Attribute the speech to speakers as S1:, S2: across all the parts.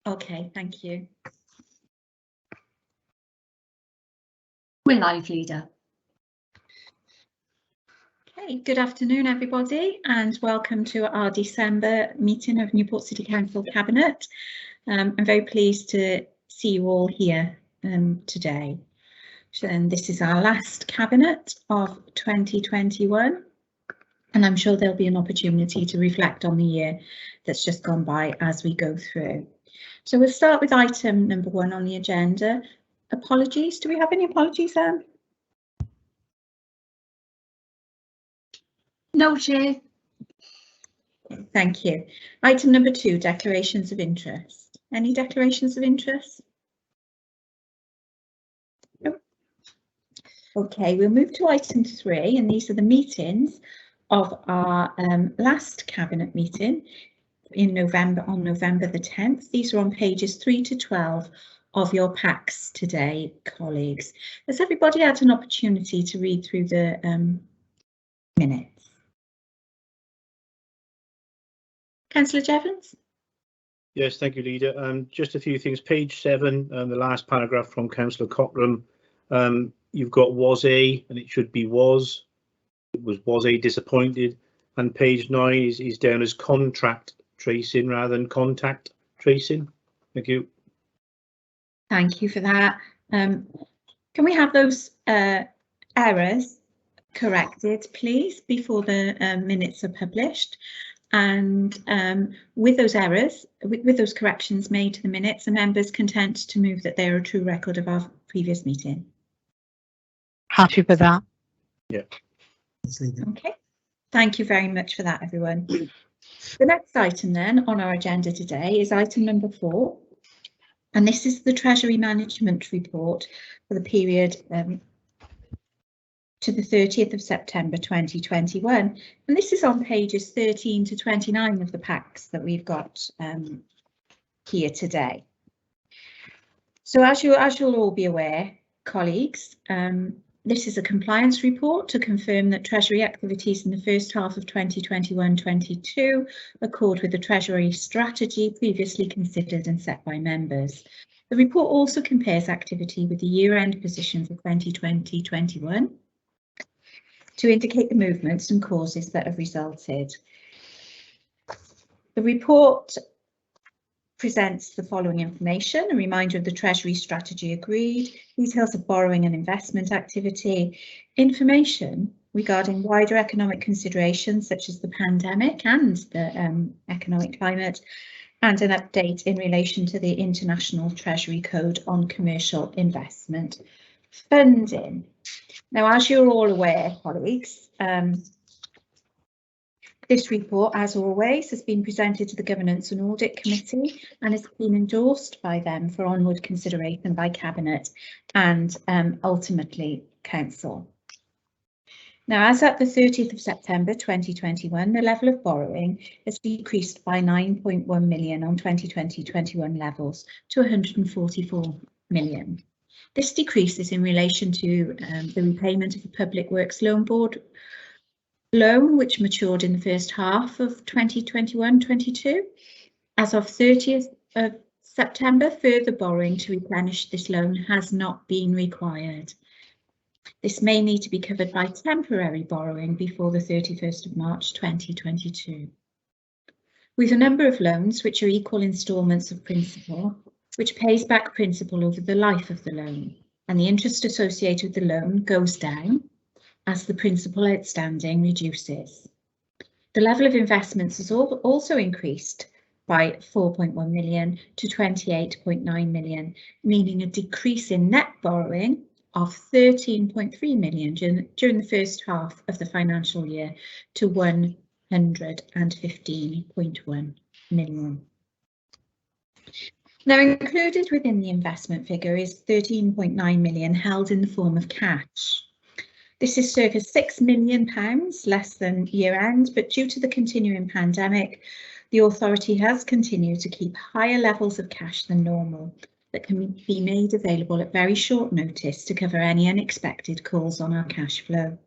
S1: Okay, thank you.
S2: We're live, Leader.
S1: Okay, good afternoon, everybody, and welcome to our December meeting of Newport City Council Cabinet. I'm very pleased to see you all here today. And this is our last Cabinet of 2021, and I'm sure there'll be an opportunity to reflect on the year that's just gone by as we go through. So we'll start with item number 1 on the agenda. Apologies. Do we have any apologies, Anne?
S2: No, Chair.
S1: Thank you. Item number 2, declarations of interest. Any declarations of interest? No. Okay, we'll move to item 3, and these are the meetings of our last Cabinet meeting in November, on November the 10th. These are on pages 3 to 12 of your packs today, colleagues. Has everybody had an opportunity to read through the minutes? Councillor Jevons?
S3: Yes, thank you, Leader. Just a few things. Page 7, the last paragraph from Councillor Cochrane. You've got was a, and it should be was. It was a disappointed. And page 9 is down as contract tracing rather than contact tracing. Thank you.
S1: Thank you for that. Can we have those errors corrected, please, before the minutes are published? And with those errors, with those corrections made to the minutes, are members content to move that they are a true record of our previous meeting?
S4: Happy with that.
S3: Yeah.
S1: Okay. Thank you very much for that, everyone. The next item then on our agenda today is item number 4. And this is the Treasury Management Report for the period to the 30th of September 2021, and this is on pages 13 to 29 of the packs that we've got here today. So as you'll all be aware, colleagues, this is a compliance report to confirm that Treasury activities in the first half of 2021-22 accord with the Treasury strategy previously considered and set by members. The report also compares activity with the year-end position for 2020-21 to indicate the movements and causes that have resulted. The report presents the following information: a reminder of the Treasury strategy agreed, details of borrowing and investment activity, information regarding wider economic considerations such as the pandemic and the economic climate, and an update in relation to the International Treasury Code on commercial investment funding. Now, as you're all aware, colleagues, this report, as always, has been presented to the Governance and Audit Committee and has been endorsed by them for onward consideration by Cabinet and ultimately Council. Now, as at the 30th of September 2021, the level of borrowing has decreased by 9.1 million on 2020-21 levels to 144 million. This decrease is in relation to the repayment of the Public Works Loan Board loan, which matured in the first half of 2021-22. As of 30th of September, further borrowing to replenish this loan has not been required. This may need to be covered by temporary borrowing before the 31st of March 2022. With a number of loans which are equal instalments of principal, which pays back principal over the life of the loan, and the interest associated with the loan goes down as the principal outstanding reduces. The level of investments has also increased by 4.1 million to 28.9 million, meaning a decrease in net borrowing of 13.3 million during the first half of the financial year to 115.1 million. Now, included within the investment figure is 13.9 million held in the form of cash. This is circa £6 million less than year end, but due to the continuing pandemic, the authority has continued to keep higher levels of cash than normal that can be made available at very short notice to cover any unexpected calls on our cash flow.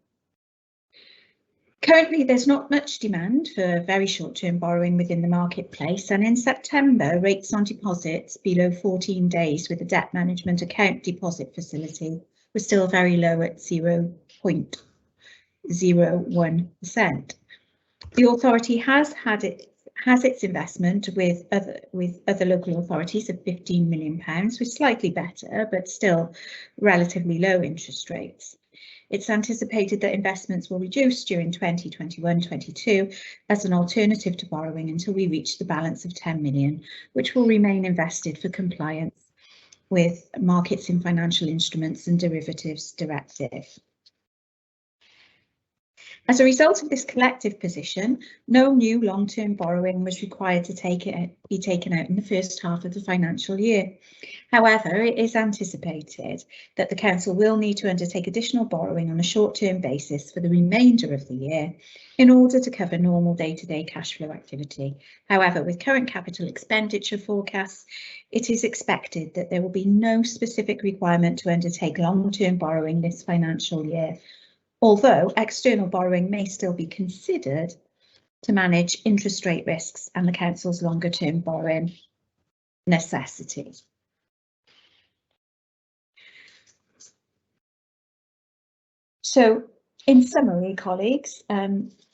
S1: Currently, there's not much demand for very short-term borrowing within the marketplace, and in September, rates on deposits below 14 days with a debt management account deposit facility were still very low at 0.01%. The authority has its investment with other local authorities of £15 million, with slightly better but still relatively low interest rates. It's anticipated that investments will reduce during 2021-22 as an alternative to borrowing until we reach the balance of 10 million, which will remain invested for compliance with Markets in Financial Instruments and Derivatives Directive. As a result of this collective position, no new long-term borrowing was required to be taken out in the first half of the financial year. However, it is anticipated that the Council will need to undertake additional borrowing on a short-term basis for the remainder of the year in order to cover normal day-to-day cash flow activity. However, with current capital expenditure forecasts, it is expected that there will be no specific requirement to undertake long-term borrowing this financial year, although external borrowing may still be considered to manage interest rate risks and the Council's longer-term borrowing necessities. So, in summary, colleagues,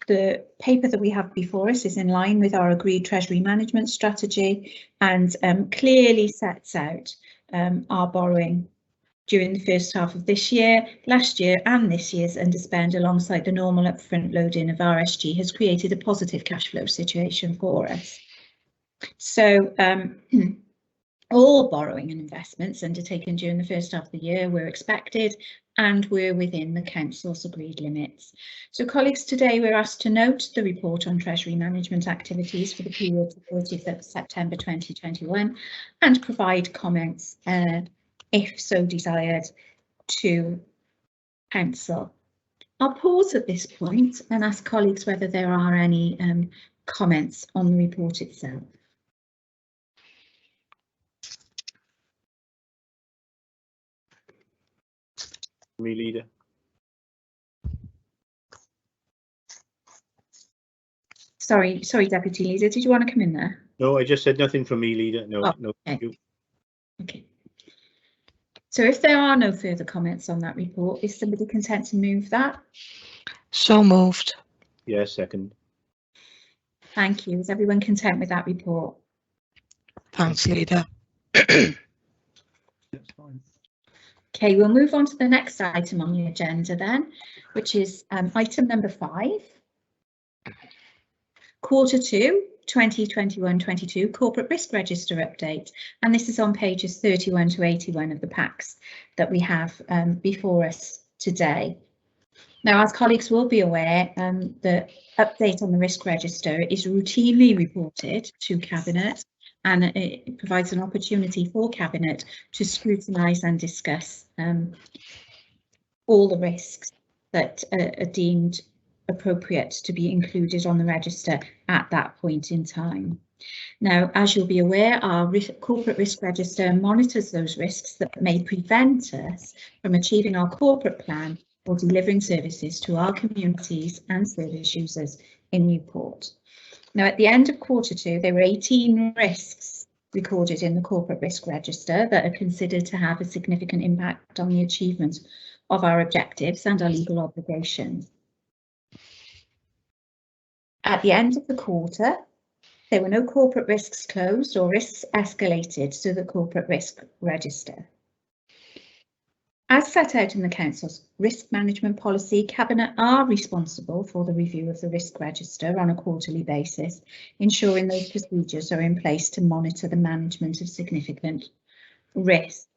S1: the paper that we have before us is in line with our agreed Treasury management strategy and clearly sets out our borrowing during the first half of this year, last year and this year's underspend alongside the normal upfront load-in of RSG has created a positive cash flow situation for us. So all borrowing and investments undertaken during the first half of the year were expected and were within the Council's agreed limits. So colleagues, today we're asked to note the report on Treasury management activities for the period to 30th of September 2021 and provide comments if so desired, to Council. I'll pause at this point and ask colleagues whether there are any comments on the report itself.
S3: Me, Leader.
S1: Sorry, Deputy Leader, did you want to come in there?
S3: No, I just said nothing from me, Leader. No,
S1: Oh,
S3: no.
S1: okay.
S3: Thank you.
S1: Okay. So if there are no further comments on that report, is somebody content to move that?
S4: So moved.
S3: Yeah, second.
S1: Thank you. Is everyone content with that report?
S4: Thanks, Leader.
S3: That's fine.
S1: Okay, we'll move on to the next item on the agenda then, which is item number 5. Quarter 2, 2021-22 Corporate Risk Register update, and this is on pages 31 to 81 of the packs that we have before us today. Now, as colleagues will be aware, the update on the risk register is routinely reported to Cabinet, and it provides an opportunity for Cabinet to scrutinise and discuss all the risks that are deemed appropriate to be included on the register at that point in time. Now, as you'll be aware, our corporate risk register monitors those risks that may prevent us from achieving our corporate plan or delivering services to our communities and service users in Newport. Now, at the end of quarter 2, there were 18 risks recorded in the corporate risk register that are considered to have a significant impact on the achievement of our objectives and our legal obligations. At the end of the quarter, there were no corporate risks closed or risks escalated to the corporate risk register. As set out in the Council's risk management policy, Cabinet are responsible for the review of the risk register on a quarterly basis, ensuring those procedures are in place to monitor the management of significant risk.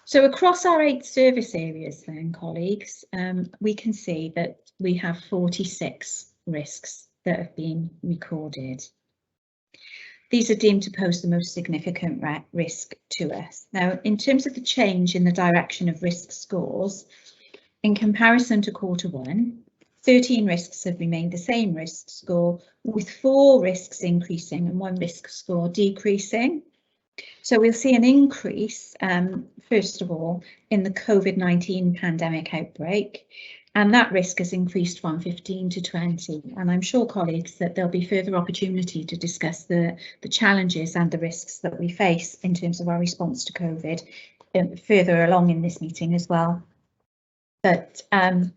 S1: So across our 8 service areas then, colleagues, we can see that we have 46 risks that have been recorded. These are deemed to pose the most significant risk to us. Now, in terms of the change in the direction of risk scores, in comparison to quarter 1, 13 risks have remained the same risk score, with 4 risks increasing and 1 risk score decreasing. So we'll see an increase, first of all, in the COVID-19 pandemic outbreak, and that risk has increased from 15 to 20. And I'm sure, colleagues, that there'll be further opportunity to discuss the challenges and the risks that we face in terms of our response to COVID further along in this meeting as well. But at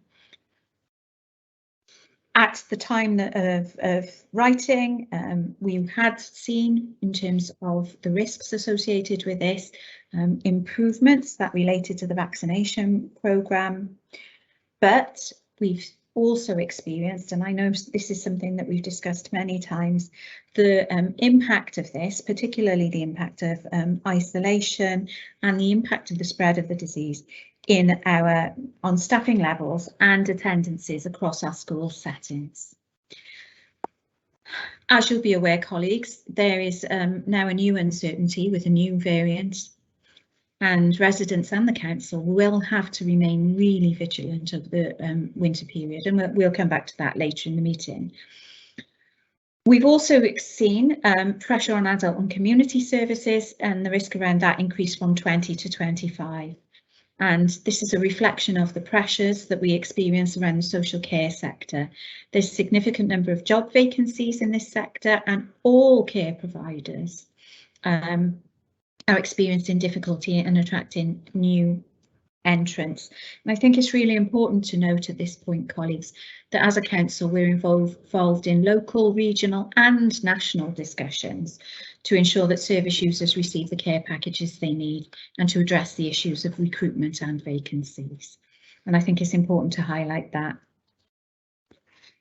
S1: the time of writing, we had seen, in terms of the risks associated with this, improvements that related to the vaccination programme. But we've also experienced, and I know this is something that we've discussed many times, the impact of this, particularly the impact of isolation and the impact of the spread of the disease on staffing levels and attendances across our school settings. As you'll be aware, colleagues, there is now a new uncertainty with a new variant, and residents and the council will have to remain really vigilant of the winter period, and we'll come back to that later in the meeting. We've also seen pressure on adult and community services, and the risk around that increased from 20 to 25. And this is a reflection of the pressures that we experience around the social care sector. There's a significant number of job vacancies in this sector, and all care providers are experiencing difficulty in attracting new entrants. And I think it's really important to note at this point, colleagues, that as a council we're involved in local, regional and national discussions to ensure that service users receive the care packages they need and to address the issues of recruitment and vacancies. And I think it's important to highlight that.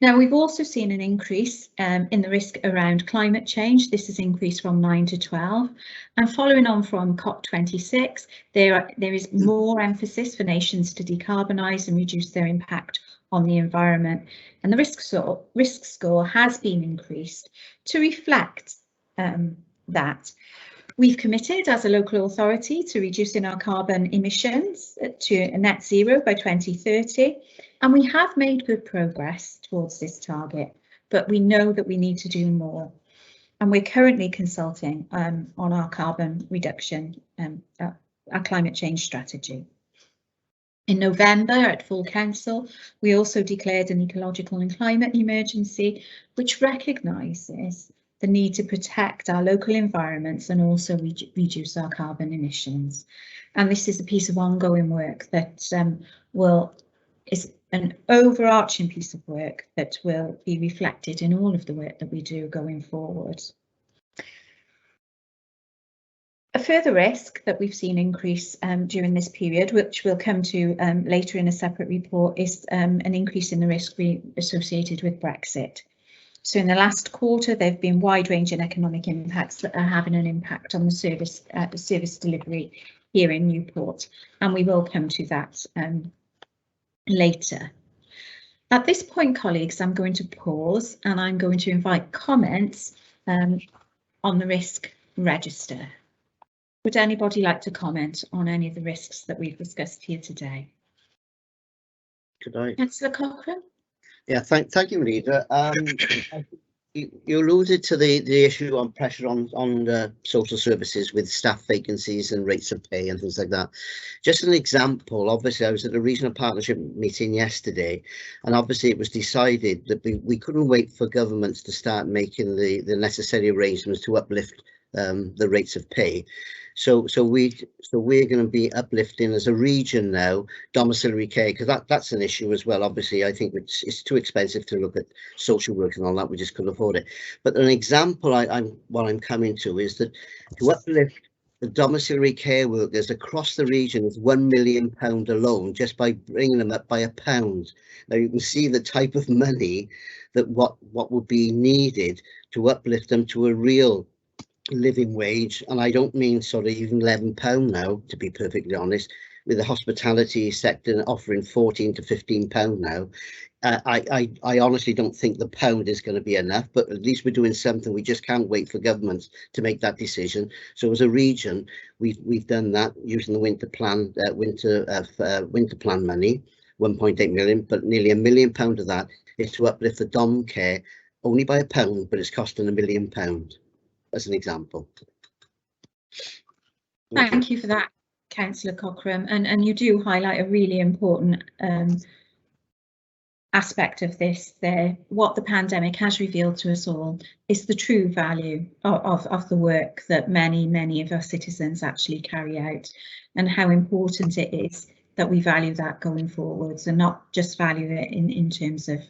S1: Now, we've also seen an increase in the risk around climate change. This has increased from 9 to 12. And following on from COP26, there is more emphasis for nations to decarbonise and reduce their impact on the environment. And the risk score has been increased to reflect that. We've committed as a local authority to reducing our carbon emissions to a net zero by 2030, and we have made good progress towards this target, but we know that we need to do more. And we're currently consulting on our carbon reduction, our climate change strategy. In November at full council, we also declared an ecological and climate emergency, which recognises the need to protect our local environments and also reduce our carbon emissions. And this is a piece of ongoing work that is an overarching piece of work that will be reflected in all of the work that we do going forward. A further risk that we've seen increase during this period, which we'll come to later in a separate report, is an increase in the risk associated with Brexit. So in the last quarter, there have been wide-ranging economic impacts that are having an impact on the service delivery here in Newport, and we will come to that later. At this point, colleagues, I'm going to pause and I'm going to invite comments on the risk register. Would anybody like to comment on any of the risks that we've discussed here today?
S5: Could I?
S1: Councillor Cochrane?
S5: Yeah, thank you, Rita. You alluded to the issue on pressure on the social services with staff vacancies and rates of pay and things like that. Just an example, obviously I was at a regional partnership meeting yesterday, and obviously it was decided that we couldn't wait for governments to start making the necessary arrangements to uplift the rates of pay. So we're going to be uplifting as a region now domiciliary care, because that's an issue as well. Obviously, I think it's too expensive to look at social work and all that. We just couldn't afford it. But an example what I'm coming to is that to uplift the domiciliary care workers across the region is £1 million alone, just by bringing them up by £1. Now you can see the type of money that what would be needed to uplift them to a real living wage. And I don't mean sort of even £11 now, to be perfectly honest, with the hospitality sector offering £14 to £15 now. I honestly don't think the pound is going to be enough, but at least we're doing something. We just can't wait for governments to make that decision. So as a region, we've done that using the winter plan money, 1.8 million, but nearly £1 million of that is to uplift the dom care only by £1, but it's costing £1 million. As an example.
S1: Thank you for that, Councillor Cochrane, and you do highlight a really important aspect of this, what the pandemic has revealed to us all is the true value of the work that many of our citizens actually carry out, and how important it is that we value that going forwards, and not just value it in terms of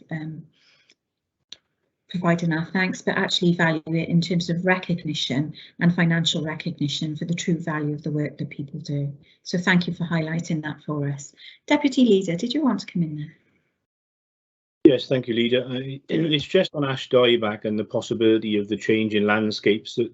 S1: providing our thanks, but actually value it in terms of recognition and financial recognition for the true value of the work that people do. So thank you for highlighting that for us. Deputy Leader, did you want to come in there?
S3: Yes, thank you, Leader. It's just on ash dieback and the possibility of the change in landscapes that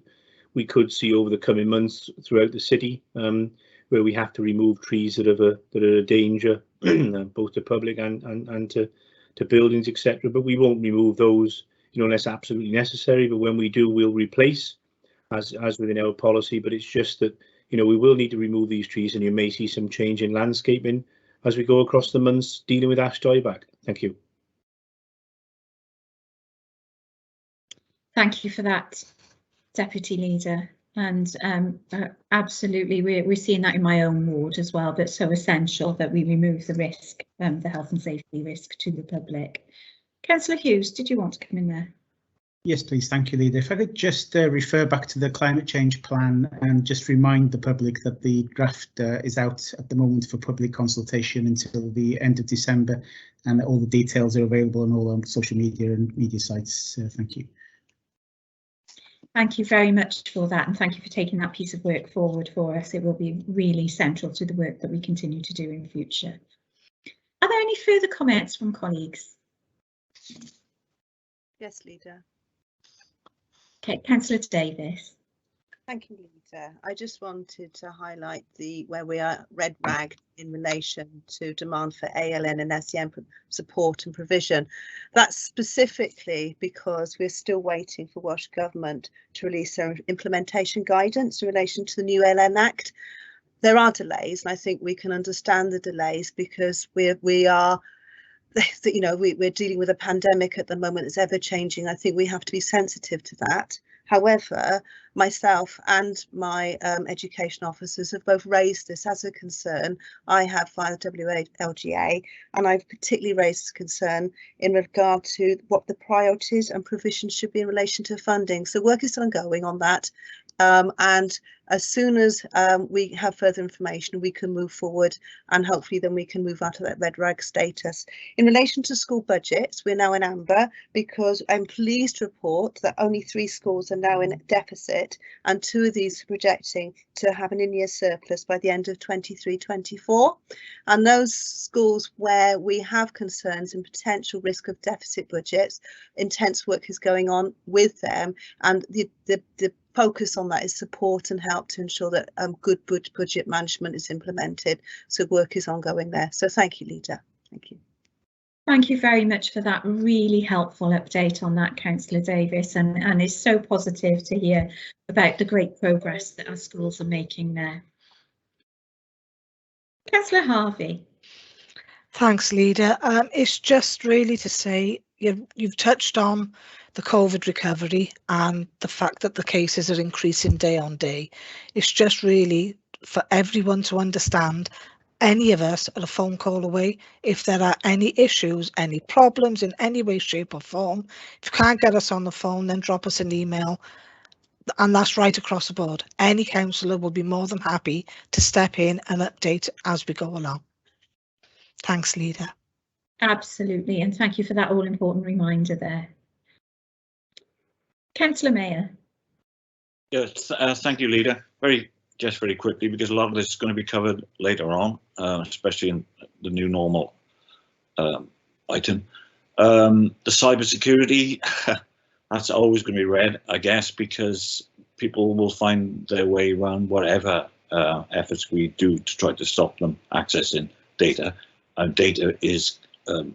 S3: we could see over the coming months throughout the city, where we have to remove trees that are a danger, both to public and to buildings, etc. But we won't remove those, unless absolutely necessary. But when we do, we'll replace, as within our policy. But it's just that, we will need to remove these trees, and you may see some change in landscaping as we go across the months dealing with ash dieback. Thank you.
S1: Thank you for that, Deputy Leader. And absolutely, we're seeing that in my own ward as well, but so essential that we remove the risk, the health and safety risk to the public. Councillor Hughes, did you want to come in there?
S6: Yes, please. Thank you, Leader. If I could just refer back to the climate change plan and just remind the public that the draft is out at the moment for public consultation until the end of December, and all the details are available on all our social media and media sites. Thank you.
S1: Thank you very much for that, and thank you for taking that piece of work forward for us. It will be really central to the work that we continue to do in future. Are there any further comments from colleagues?
S7: Yes, Leader.
S1: Okay, Councillor Davis.
S7: Thank you, Leader. I just wanted to highlight where we are red ragged in relation to demand for ALN and SEN support and provision. That's specifically because we're still waiting for Welsh Government to release their implementation guidance in relation to the new ALN Act. There are delays, and I think we can understand the delays because we're dealing with a pandemic at the moment that's ever changing. I think we have to be sensitive to that. However, myself and my education officers have both raised this as a concern. I have via the WLGA, and I've particularly raised concern in regard to what the priorities and provisions should be in relation to funding. So work is still ongoing on that. And as soon as we have further information, we can move forward, and hopefully then we can move out of that red rag status. In relation to school budgets, we're now in amber because I'm pleased to report that only 3 schools are now in deficit, and 2 of these are projecting to have an in-year surplus by the end of 23-24. And those schools where we have concerns and potential risk of deficit budgets, intense work is going on with them, and the focus on that is support and help to ensure that good budget management is implemented. So work is ongoing there. So thank you, Leader. Thank you.
S1: Thank you very much for that really helpful update on that, Councillor Davis, and it's so positive to hear about the great progress that our schools are making there. Councillor Harvey.
S4: Thanks, Leader. It's just really to say you've touched on the COVID recovery and the fact that the cases are increasing day on day. It's just really for everyone to understand, any of us are a phone call away. If there are any issues, any problems in any way, shape or form, if you can't get us on the phone, then drop us an email. And that's right across the board. Any councillor will be more than happy to step in and update as we go along. Thanks, Leader. Absolutely,
S1: and thank you for that all-important reminder there. Councillor Mayor.
S8: Yes, thank you, Leader. Very quickly, because a lot of this is going to be covered later on, especially in the new normal item. The cybersecurity, that's always going to be red, I guess, because people will find their way around whatever efforts we do to try to stop them accessing data. And data is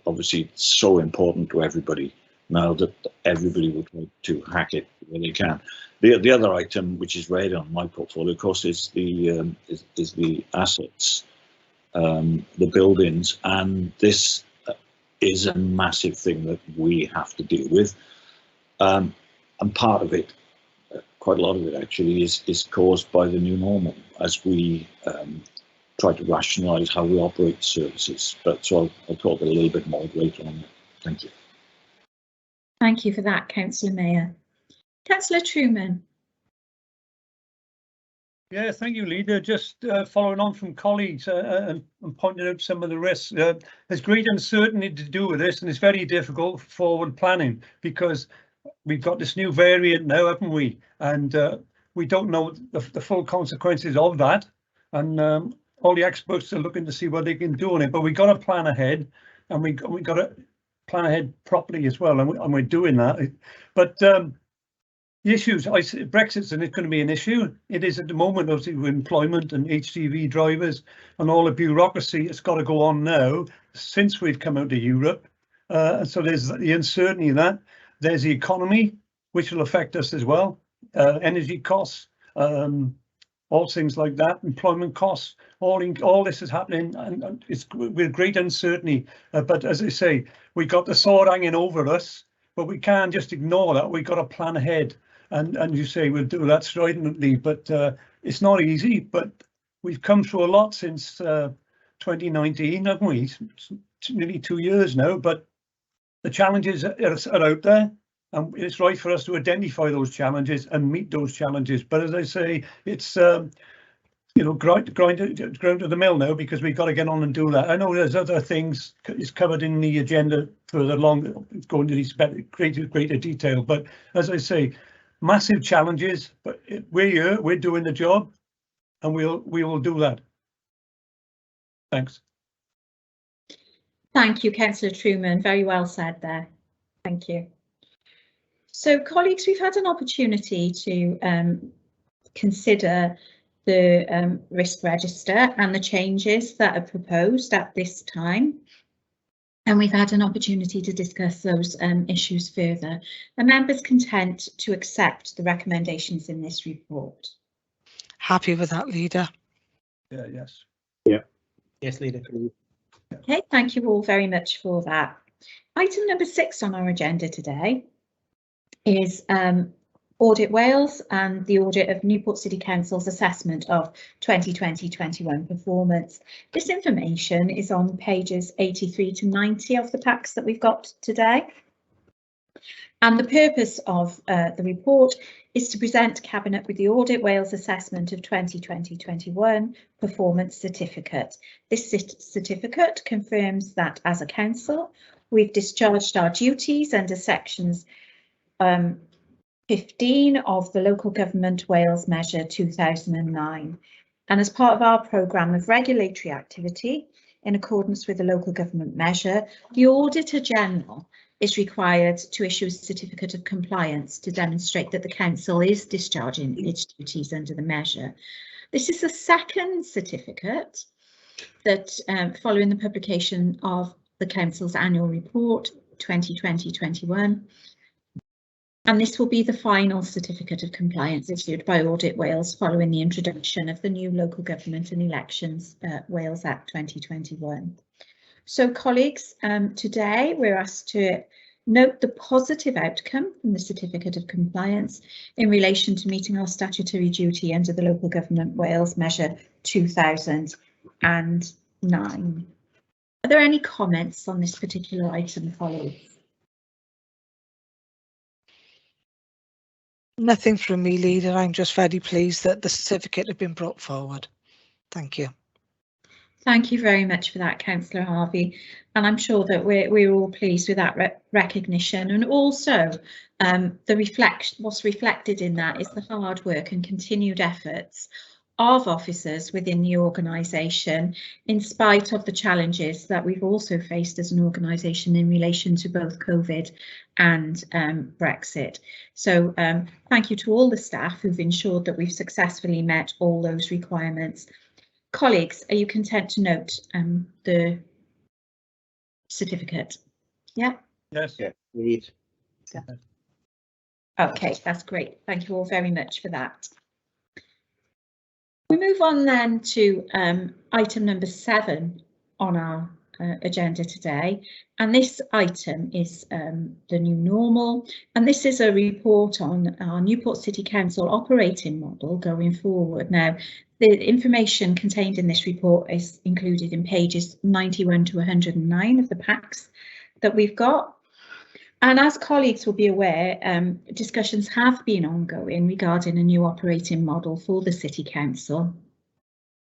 S8: obviously so important to everybody now that everybody will try to hack it when they can. The other item which is red on my portfolio, of course, is the assets, the buildings, and this is a massive thing that we have to deal with. And part of it, quite a lot of it actually, is caused by the new normal as we try to rationalise how we operate services. But so I'll talk a little bit more later on. Thank you.
S1: Thank you for that, Councillor Mayor. Councillor Truman.
S9: Yeah, thank you, Leader. Just following on from colleagues and pointing out some of the risks. There's great uncertainty to do with this, and it's very difficult forward planning because we've got this new variant now, haven't we? And we don't know the full consequences of that. And all the experts are looking to see what they can do on it. But we've got to plan ahead, and we got to plan ahead properly as well, and we're doing that. But the issues, Brexit's going to be an issue. It is at the moment, obviously, with employment and HGV drivers and all the bureaucracy. It's got to go on now since we've come out of Europe. So there's the uncertainty of that. There's the economy, which will affect us as well. Energy costs, all things like that. Employment costs. All this is happening, and it's with great uncertainty. But as I say, we got the sword hanging over us, but we can't just ignore that. We've got to plan ahead. And you say we'll do that stridently, but it's not easy. But we've come through a lot since 2019, haven't we? It's nearly 2 years now, but the challenges are out there, and it's right for us to identify those challenges and meet those challenges. But as I say, it's grind to the mill now, because we've got to get on and do that. I know there's other things is covered in the agenda further along, going to these greater detail. But as I say, massive challenges, but we're here, we're doing the job, and we will do that. Thanks.
S1: Thank you, Councillor Truman. Very well said there. Thank you. So, colleagues, we've had an opportunity to consider the risk register and the changes that are proposed at this time. And we've had an opportunity to discuss those issues further. Are members content to accept the recommendations in this report?
S4: Happy with that, Leader.
S9: Yeah, yes.
S3: Yeah.
S6: Yes, Leader.
S1: Okay, thank you all very much for that. Item number 6 on our agenda today is Audit Wales and the audit of Newport City Council's assessment of 2020-21 performance. This information is on pages 83 to 90 of the packs that we've got today. And the purpose of the report is to present Cabinet with the Audit Wales assessment of 2020-21 performance certificate. This certificate confirms that as a council, we've discharged our duties under sections 15 of the Local Government Wales Measure 2009. And as part of our programme of regulatory activity, in accordance with the Local Government Measure, the Auditor General is required to issue a certificate of compliance to demonstrate that the Council is discharging its duties under the measure. This is the second certificate that, following the publication of the Council's annual report 2020-21, and this will be the final certificate of compliance issued by Audit Wales following the introduction of the new Local Government and Elections Wales Act 2021. So, colleagues, today we're asked to note the positive outcome from the certificate of compliance in relation to meeting our statutory duty under the Local Government Wales Measure 2009. Are there any comments on this particular item, colleagues?
S4: Nothing from me, Leader. I'm just very pleased that the certificate has been brought forward. Thank you.
S1: Thank you very much for that, Councillor Harvey. And I'm sure that we're all pleased with that recognition. And also what's reflected in that is the hard work and continued efforts of officers within the organisation, in spite of the challenges that we've also faced as an organisation in relation to both COVID and Brexit. So thank you to all the staff who've ensured that we've successfully met all those requirements. Colleagues, are you content to note the certificate? Yeah?
S9: Yes.
S5: Yeah, we need.
S1: Okay, that's great. Thank you all very much for that. We move on then to item number 7 on our agenda today, and this item is the new normal, and this is a report on our Newport City Council operating model going forward. Now, the information contained in this report is included in pages 91 to 109 of the packs that we've got. And as colleagues will be aware, discussions have been ongoing regarding a new operating model for the City Council.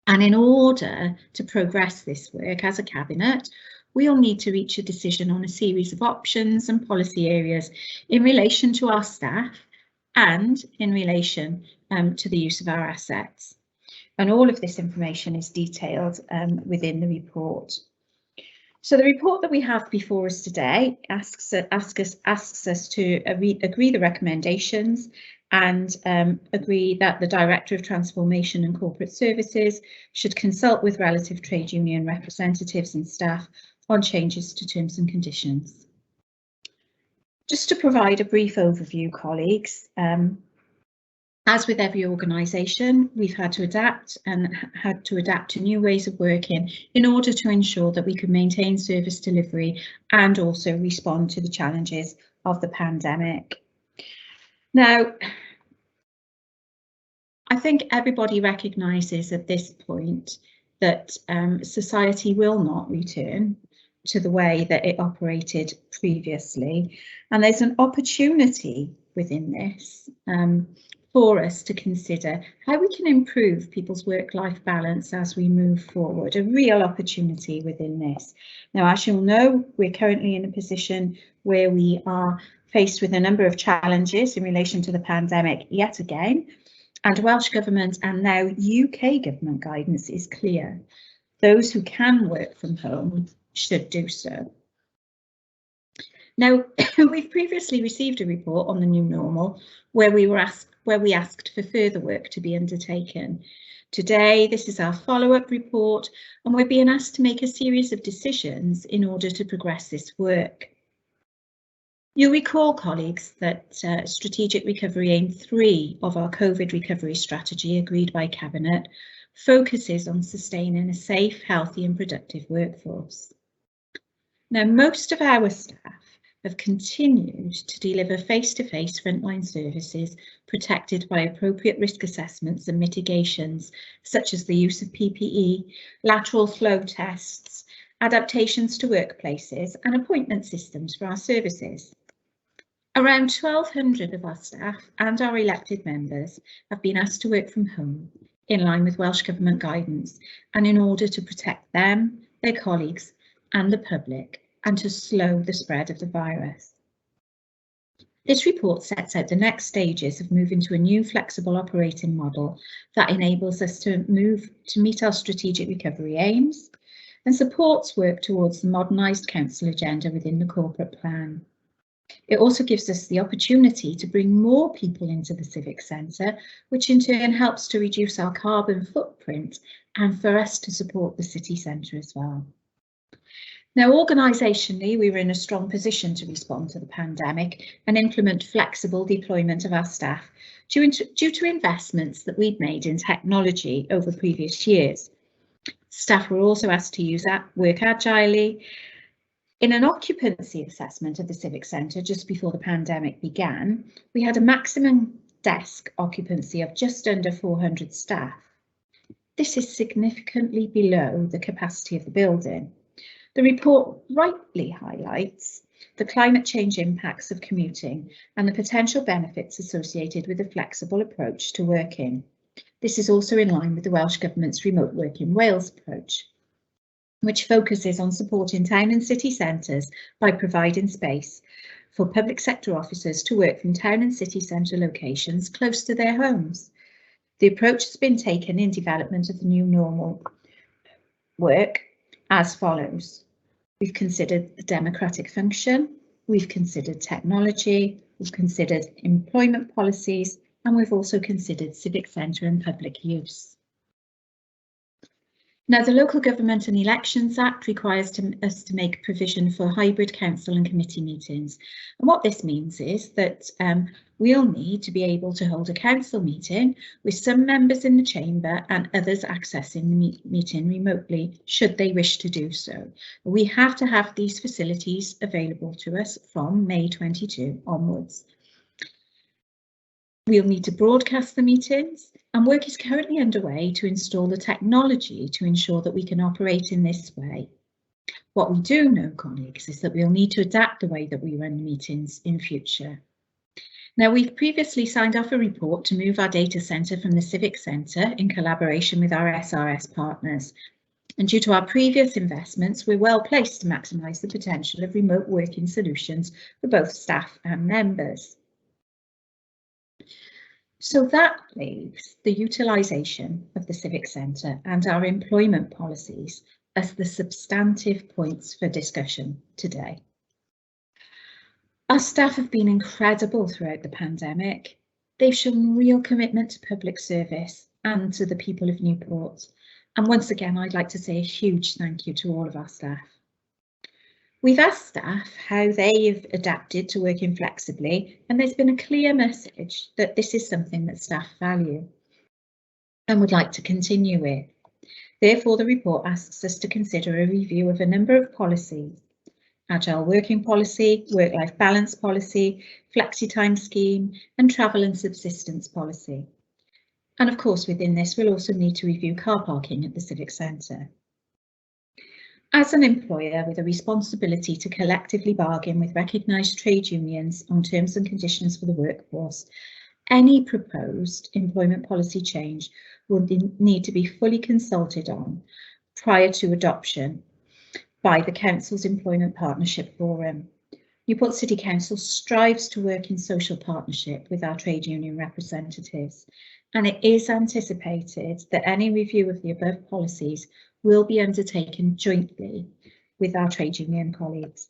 S1: And in order to progress this work as a Cabinet, we'll need to reach a decision on a series of options and policy areas in relation to our staff and in relation to the use of our assets. And all of this information is detailed within the report. So the report that we have before us today asks us to agree the recommendations and agree that the Director of Transformation and Corporate Services should consult with relative trade union representatives and staff on changes to terms and conditions. Just to provide a brief overview, colleagues, as with every organisation, we've had to adapt to new ways of working in order to ensure that we could maintain service delivery and also respond to the challenges of the pandemic. Now, I think everybody recognises at this point that society will not return to the way that it operated previously, and there's an opportunity within this for us to consider how we can improve people's work-life balance as we move forward, a real opportunity within this. Now, as you'll know, we're currently in a position where we are faced with a number of challenges in relation to the pandemic yet again, and Welsh Government and now UK Government guidance is clear. Those who can work from home should do so. Now, we've previously received a report on the new normal where we asked for further work to be undertaken. Today, this is our follow-up report, and we're being asked to make a series of decisions in order to progress this work. You'll recall, colleagues, that Strategic Recovery Aim 3 of our COVID recovery strategy agreed by Cabinet focuses on sustaining a safe, healthy and productive workforce. Now, most of our staff have continued to deliver face-to-face frontline services protected by appropriate risk assessments and mitigations, such as the use of PPE, lateral flow tests, adaptations to workplaces and appointment systems for our services. Around 1,200 of our staff and our elected members have been asked to work from home in line with Welsh Government guidance and in order to protect them, their colleagues and the public, and to slow the spread of the virus. This report sets out the next stages of moving to a new flexible operating model that enables us to meet our strategic recovery aims and supports work towards the modernised council agenda within the corporate plan. It also gives us the opportunity to bring more people into the Civic Centre, which in turn helps to reduce our carbon footprint and for us to support the city centre as well. Now, organisationally, we were in a strong position to respond to the pandemic and implement flexible deployment of our staff due to investments that we'd made in technology over previous years. Staff were also asked to work agilely. In an occupancy assessment of the Civic Centre just before the pandemic began, we had a maximum desk occupancy of just under 400 staff. This is significantly below the capacity of the building. The report rightly highlights the climate change impacts of commuting and the potential benefits associated with a flexible approach to working. This is also in line with the Welsh Government's Remote Work in Wales approach, which focuses on supporting town and city centres by providing space for public sector officers to work from town and city centre locations close to their homes. The approach has been taken in development of the new normal work as follows. We've considered the democratic function, we've considered technology, we've considered employment policies, and we've also considered civic centre and public use. Now, the Local Government and Elections Act requires us to make provision for hybrid council and committee meetings. And what this means is that we'll need to be able to hold a council meeting with some members in the chamber and others accessing the meeting remotely, should they wish to do so. We have to have these facilities available to us from May 22 onwards. We'll need to broadcast the meetings, and work is currently underway to install the technology to ensure that we can operate in this way. What we do know, colleagues, is that we'll need to adapt the way that we run meetings in future. Now, we've previously signed off a report to move our data centre from the Civic Centre in collaboration with our SRS partners. And due to our previous investments, we're well placed to maximise the potential of remote working solutions for both staff and members. So that leaves the utilisation of the Civic Centre and our employment policies as the substantive points for discussion today. Our staff have been incredible throughout the pandemic. They've shown real commitment to public service and to the people of Newport. And once again, I'd like to say a huge thank you to all of our staff. We've asked staff how they've adapted to working flexibly, and there's been a clear message that this is something that staff value and would like to continue with. Therefore, the report asks us to consider a review of a number of policies: agile working policy, work-life balance policy, flexi-time scheme, and travel and subsistence policy. And of course, within this, we'll also need to review car parking at the Civic Centre. As an employer with a responsibility to collectively bargain with recognised trade unions on terms and conditions for the workforce, any proposed employment policy change will need to be fully consulted on prior to adoption by the Council's Employment Partnership Forum. Newport City Council strives to work in social partnership with our trade union representatives, and it is anticipated that any review of the above policies will be undertaken jointly with our trade union colleagues.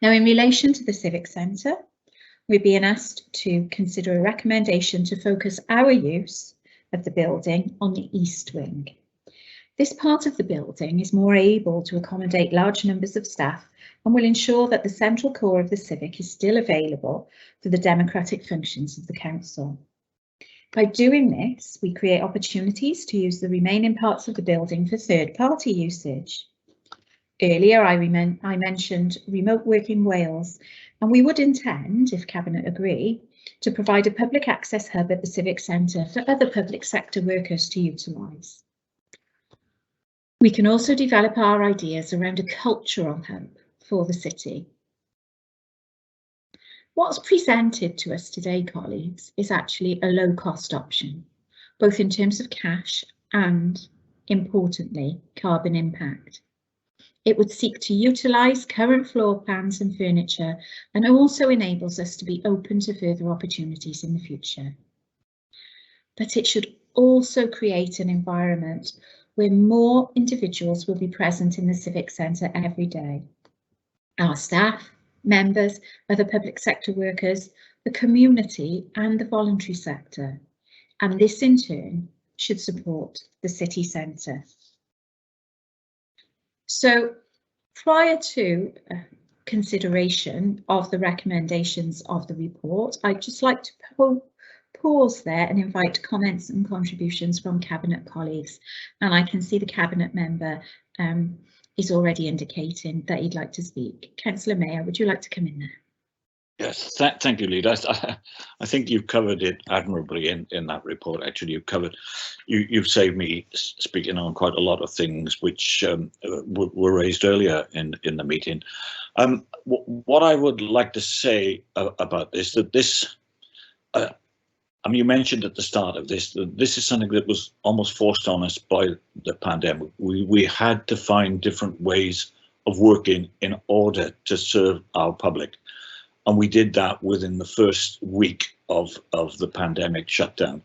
S1: Now, in relation to the Civic Centre, we're being asked to consider a recommendation to focus our use of the building on the east wing. This part of the building is more able to accommodate large numbers of staff and will ensure that the central core of the Civic is still available for the democratic functions of the council. By doing this, we create opportunities to use the remaining parts of the building for third-party usage. Earlier, I mentioned remote working Wales, and we would intend, if Cabinet agree, to provide a public access hub at the Civic Centre for other public sector workers to utilise. We can also develop our ideas around a cultural hub for the city. What's presented to us today, colleagues, is actually a low-cost option, both in terms of cash and, importantly, carbon impact. It would seek to utilise current floor plans and furniture, and also enables us to be open to further opportunities in the future. But it should also create an environment where more individuals will be present in the Civic Centre every day. Our staff, members, other public sector workers, the community and the voluntary sector. And this in turn should support the city centre. So prior to consideration of the recommendations of the report, I'd just like to pause there and invite comments and contributions from Cabinet colleagues. And I can see the Cabinet member is already indicating that he'd like to speak. Councillor Mayor, would you like to come in there?
S8: Yes, thank you, Leader. I think you've covered it admirably in that report. Actually, you've saved me speaking on quite a lot of things which were raised earlier in the meeting. What I would like to say about this, that this, I mean, you mentioned at the start of this, that this is something that was almost forced on us by the pandemic. We had to find different ways of working in order to serve our public. And we did that within the first week of the pandemic shutdown.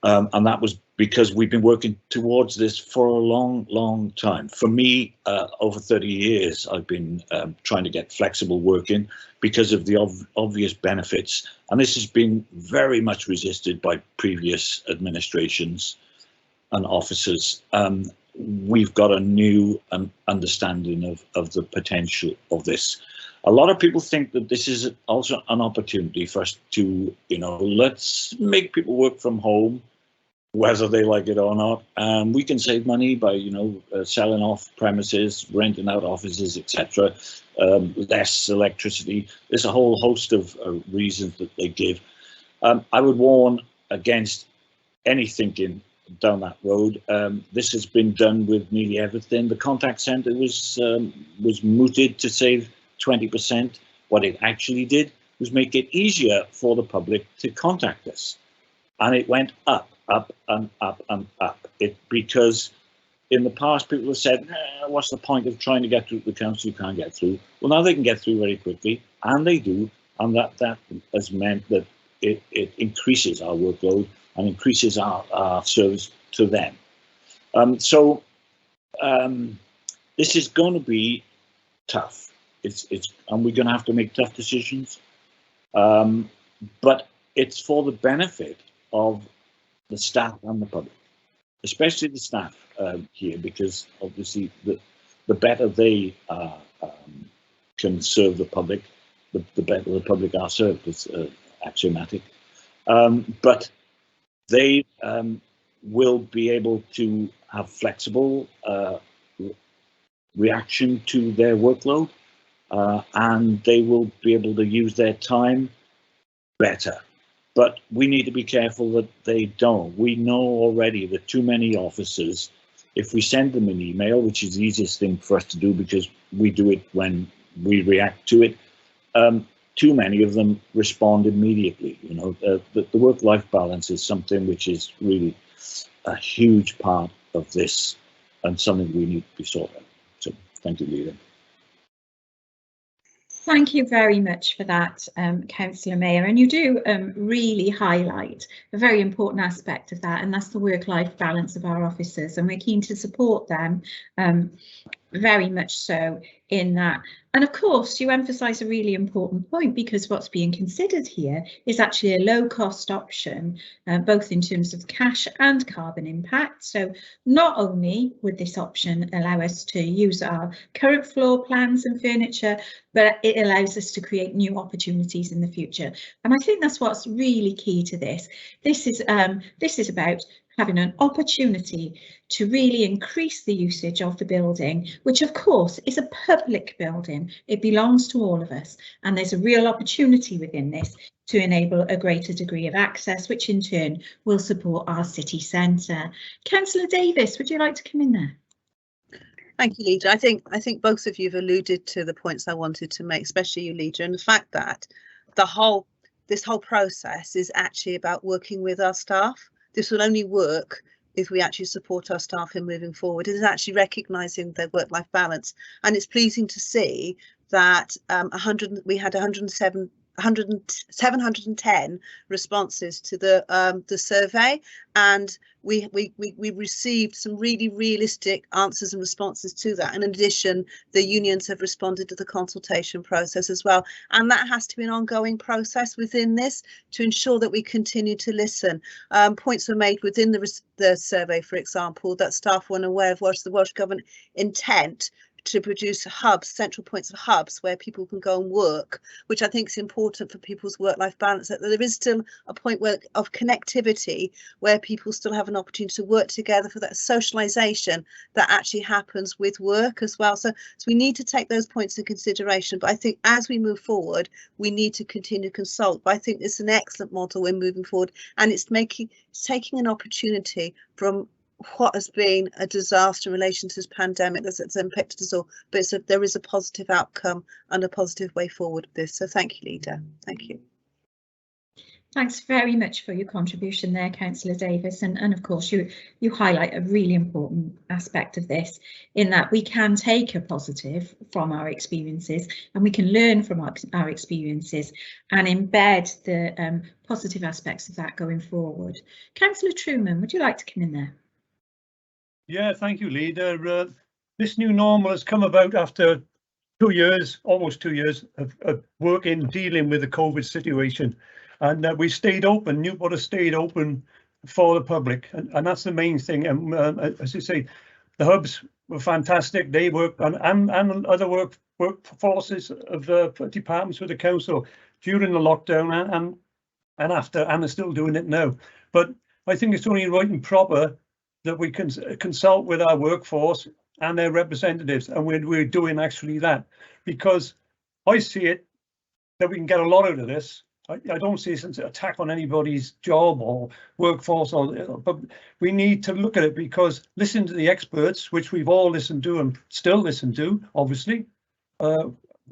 S8: And that was because we've been working towards this for a long time. For me, over 30 years, I've been trying to get flexible working because of the obvious benefits. And this has been very much resisted by previous administrations and officers. We've got a new understanding of the potential of this. A lot of people think that this is also an opportunity for us to, let's make people work from home, whether they like it or not. We can save money by, selling off premises, renting out offices, etc. Less electricity. There's a whole host of reasons that they give. I would warn against any thinking down that road. This has been done with nearly everything. The contact centre was mooted to save 20%. What it actually did was make it easier for the public to contact us, and it went up, up, and up, and up. Because in the past, people have said, what's the point of trying to get through to the council? You can't get through. Well, now they can get through very quickly, and they do, and that has meant that it increases our workload and increases our service to them. This is going to be tough. And we're going to have to make tough decisions. But it's for the benefit of the staff and the public, especially the staff here, because obviously the better they can serve the public, the better the public are served. It's axiomatic. But they will be able to have flexible reaction to their workload, and they will be able to use their time better. But we need to be careful that they don't. We know already that too many officers, if we send them an email, which is the easiest thing for us to do because we do it when we react to it, too many of them respond immediately. You know, the work-life balance is something which is really a huge part of this and something we need to be sorted out. So thank you, Leader.
S1: Thank you very much for that, Councillor Mayor, and you do really highlight a very important aspect of that, and that's the work-life balance of our officers, and we're keen to support them very much so in that. And of course, you emphasise a really important point, because what's being considered here is actually a low-cost option, both in terms of cash and carbon impact. So not only would this option allow us to use our current floor plans and furniture, but it allows us to create new opportunities in the future. And I think that's what's really key to this. This is about having an opportunity to really increase the usage of the building, which of course is a public building. It belongs to all of us, and there's a real opportunity within this to enable a greater degree of access, which in turn will support our city centre. Councillor Davis, would you like to come in there?
S7: Thank you, Leader. I think both of you have alluded to the points I wanted to make, especially you, Leader, and the fact that this whole process is actually about working with our staff. This will only work if we actually support our staff in moving forward. It is actually recognising their work-life balance, and it's pleasing to see that we had 710 responses to the survey, and we received some really realistic answers and responses to that. And in addition, the unions have responded to the consultation process as well, and that has to be an ongoing process within this to ensure that we continue to listen. Points were made within the survey, for example, that staff weren't aware of the Welsh Government intent to produce hubs, central points of hubs where people can go and work, which I think is important for people's work-life balance, that there is still a point of connectivity where people still have an opportunity to work together for that socialisation that actually happens with work as well. So we need to take those points into consideration. But I think as we move forward, we need to continue to consult. But I think it's an excellent model in moving forward, and it's taking an opportunity from what has been a disaster in relation to this pandemic that's impacted us all, but there is a positive outcome and a positive way forward with this. So thank you, Leader. Thank you.
S1: Thanks very much for your contribution there, Councillor Davis, and of course you highlight a really important aspect of this, in that we can take a positive from our experiences and we can learn from our experiences and embed the positive aspects of that going forward. Councillor Truman, would you like to come in there?
S9: Yeah, thank you, Leader. This new normal has come about after 2 years, almost 2 years of working, dealing with the COVID situation. And we stayed open. Newport has stayed open for the public, and that's the main thing. And as you say, the hubs were fantastic. They work and other workforces of the departments with the council during the lockdown and after, and are still doing it now. But I think it's only right and proper that we can consult with our workforce and their representatives, and we're doing actually that, because I see it that we can get a lot out of this. I don't see this as an attack on anybody's job or workforce, but we need to look at it because listen to the experts, which we've all listened to and still listen to, obviously,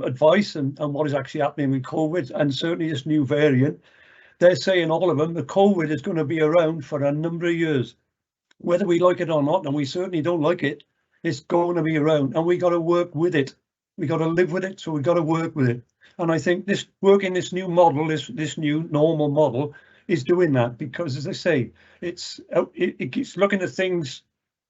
S9: advice and what is actually happening with COVID and certainly this new variant. They're saying, all of them, that COVID is going to be around for a number of years, whether we like it or not, and we certainly don't like it. It's going to be around, and we got to work with it. We got to live with it, so we got to work with it. And I think this working this new model, this new normal model, is doing that because, as I say, it keeps looking at things,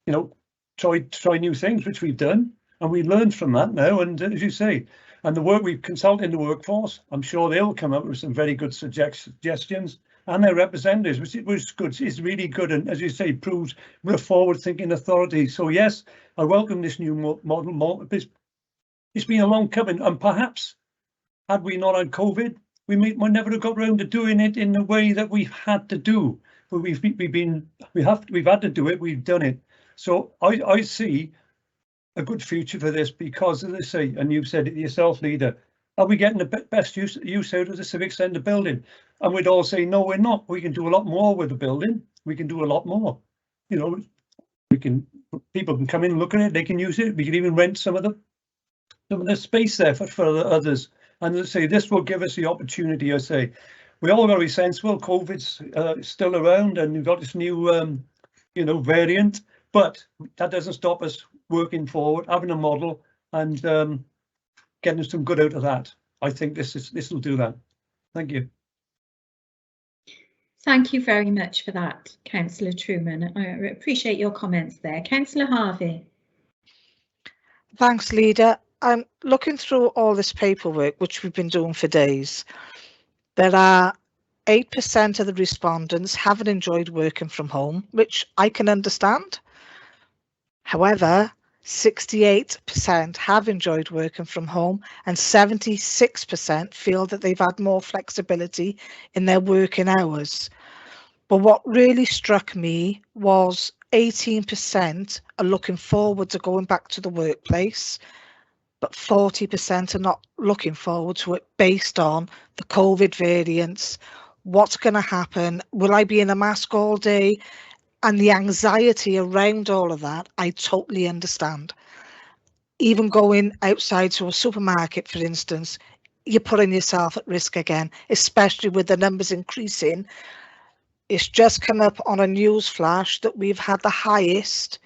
S9: you know, try new things, which we've done, and we learned from that now. And as you say, and the work we've consulted the workforce, I'm sure they'll come up with some very good suggestions, and their representatives, which was good, is really good, and as you say, proves we're a forward-thinking authority. So yes, I welcome this new model. It's been a long coming, and perhaps had we not had COVID, we might never have got around to doing it in the way that we've had to do. But we've had to do it. We've done it. So I see a good future for this because, as I say, and you've said it yourself, Leader, are we getting the best use out of the Civic Centre building? And we'd all say, no, we're not. We can do a lot more with the building. We can do a lot more. You know, people can come in and look at it. They can use it. We can even rent some of the space there for others. And as I say, this will give us the opportunity. I say, we all got to be sensible. COVID's still around, and we've got this new, you know, variant. But that doesn't stop us working forward, having a model, and getting some good out of that. I think this will do that. Thank you.
S1: Thank you very much for that, Councillor Truman. I appreciate your comments there. Councillor Harvey.
S4: Thanks, Leader. I'm looking through all this paperwork, which we've been doing for days. There are 8% of the respondents haven't enjoyed working from home, which I can understand. However, 68% have enjoyed working from home, and 76% feel that they've had more flexibility in their working hours. But what really struck me was 18% are looking forward to going back to the workplace, but 40% are not looking forward to it based on the COVID variants. What's going to happen? Will I be in a mask all day? And the anxiety around all of that, I totally understand. Even going outside to a supermarket, for instance, you're putting yourself at risk again, especially with the numbers increasing. It's just come up on a news flash that we've had the highest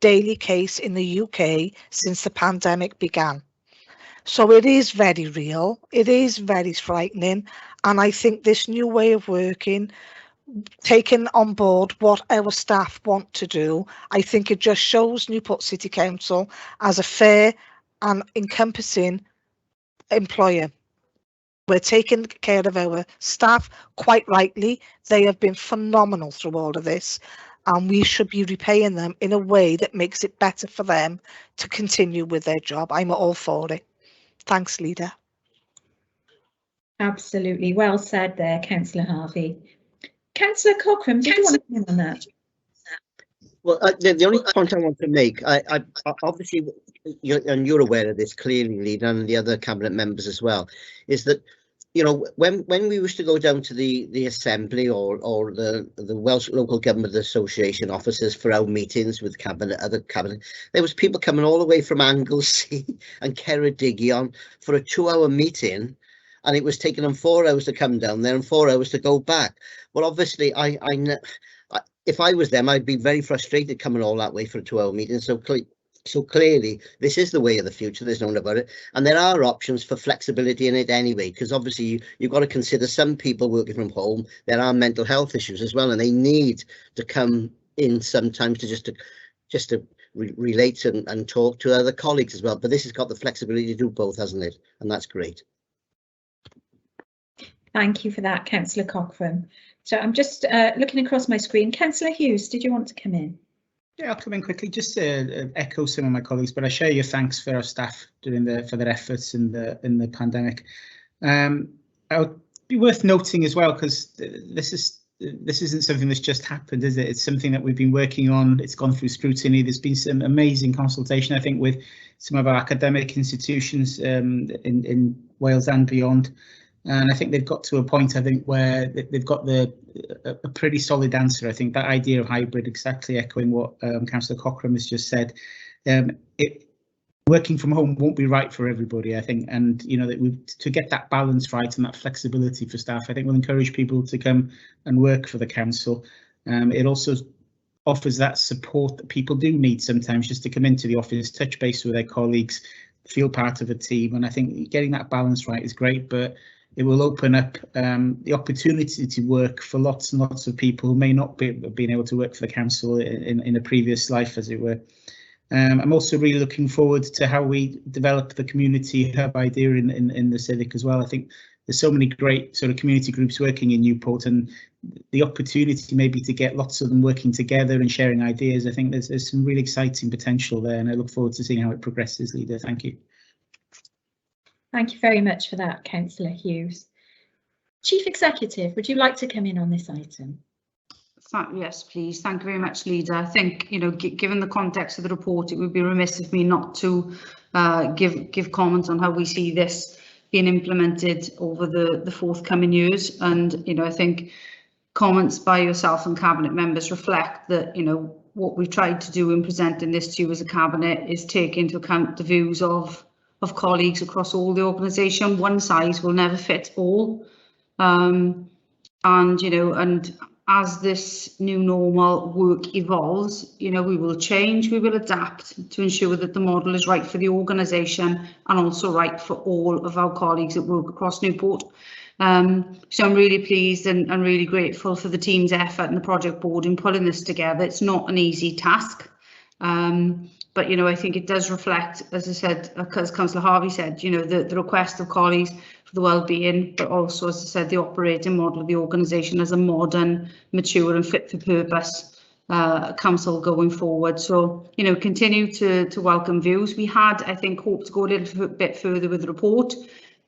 S4: daily case in the UK since the pandemic began. So it is very real, it is very frightening, and I think this new way of working, taking on board what our staff want to do, I think it just shows Newport City Council as a fair and encompassing employer. We're taking care of our staff quite rightly. They have been phenomenal through all of this, and we should be repaying them in a way that makes it better for them to continue with their job. I'm all for it. Thanks, Leader.
S1: Absolutely. Well said there, Councillor Harvey. Councillor Cochrane, did you want to comment on that?
S5: Well, the only point I want to make, I obviously, you're aware of this clearly, Leader, and the other cabinet members as well, is that, you know, when we used to go down to the Assembly or the Welsh Local Government Association offices for our meetings with other cabinet, there was people coming all the way from Anglesey and Ceredigion for a 2-hour meeting, and it was taking them 4 hours to come down there and 4 hours to go back. Well, obviously, if I was them, I'd be very frustrated coming all that way for a 2-hour meeting. So clearly, this is the way of the future. There's no doubt about it. And there are options for flexibility in it anyway, because obviously you've got to consider some people working from home. There are mental health issues as well, and they need to come in sometimes to just to relate and talk to other colleagues as well. But this has got the flexibility to do both, hasn't it? And that's great.
S1: Thank you for that, Councillor Cochrane. So I'm just looking across my screen. Councillor Hughes, did you want to come in?
S6: Yeah, I'll come in quickly just to echo some of my colleagues, but I share your thanks for our staff for their efforts in the pandemic. It would be worth noting as well, because this isn't something that's just happened, is it? It's something that we've been working on. It's gone through scrutiny. There's been some amazing consultation, I think, with some of our academic institutions in Wales and beyond. And I think they've got to a point, I think, where they've got a pretty solid answer. I think that idea of hybrid, exactly echoing what Councillor Cochrane has just said, working from home won't be right for everybody, I think, and that to get that balance right and that flexibility for staff, I think will encourage people to come and work for the council. It also offers that support that people do need sometimes, just to come into the office, touch base with their colleagues, feel part of a team, and I think getting that balance right is great, but it will open up the opportunity to work for lots and lots of people who may not be being able to work for the council in a previous life, as it were. I'm also really looking forward to how we develop the community hub idea in the Civic as well. I think there's so many great sort of community groups working in Newport, and the opportunity maybe to get lots of them working together and sharing ideas. I think there's some really exciting potential there, and I look forward to seeing how it progresses, Leader. Thank you.
S1: Thank you very much for that, Councillor Hughes. Chief Executive, would you like to come in on this item?
S10: Yes, please. Thank you very much, Leader. I think, given the context of the report, it would be remiss of me not to give comments on how we see this being implemented over the forthcoming years. And, I think comments by yourself and Cabinet members reflect that, what we've tried to do in presenting this to you as a Cabinet is take into account the views of colleagues across all the organisation. One size will never fit all. And as this new normal work evolves, we will change, we will adapt to ensure that the model is right for the organisation and also right for all of our colleagues that work across Newport. So I'm really pleased and really grateful for the team's effort and the project board in pulling this together. It's not an easy task, but I think it does reflect, as I said, as Councillor Harvey said, the request of colleagues for the well-being, but also, as I said, the operating model of the organisation as a modern, mature and fit for purpose council going forward. So, continue to welcome views. We had, I think, hoped to go a little bit further with the report,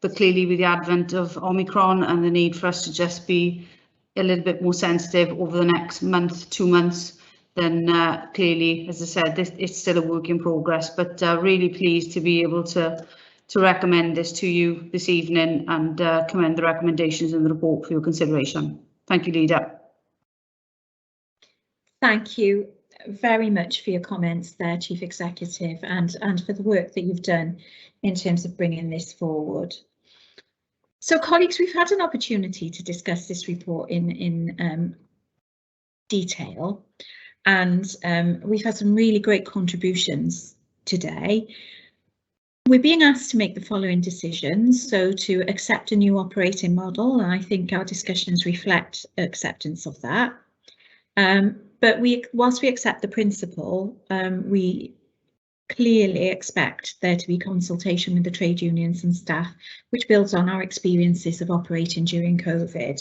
S10: but clearly with the advent of Omicron and the need for us to just be a little bit more sensitive over the next month, 2 months, then clearly, as I said, it's still a work in progress, but really pleased to be able to recommend this to you this evening and commend the recommendations in the report for your consideration. Thank you, Leader.
S1: Thank you very much for your comments there, Chief Executive, and for the work that you've done in terms of bringing this forward. So, colleagues, we've had an opportunity to discuss this report in detail, and we've had some really great contributions today. We're being asked to make the following decisions, so to accept a new operating model, and I think our discussions reflect acceptance of that. But whilst we accept the principle, we clearly expect there to be consultation with the trade unions and staff, which builds on our experiences of operating during COVID.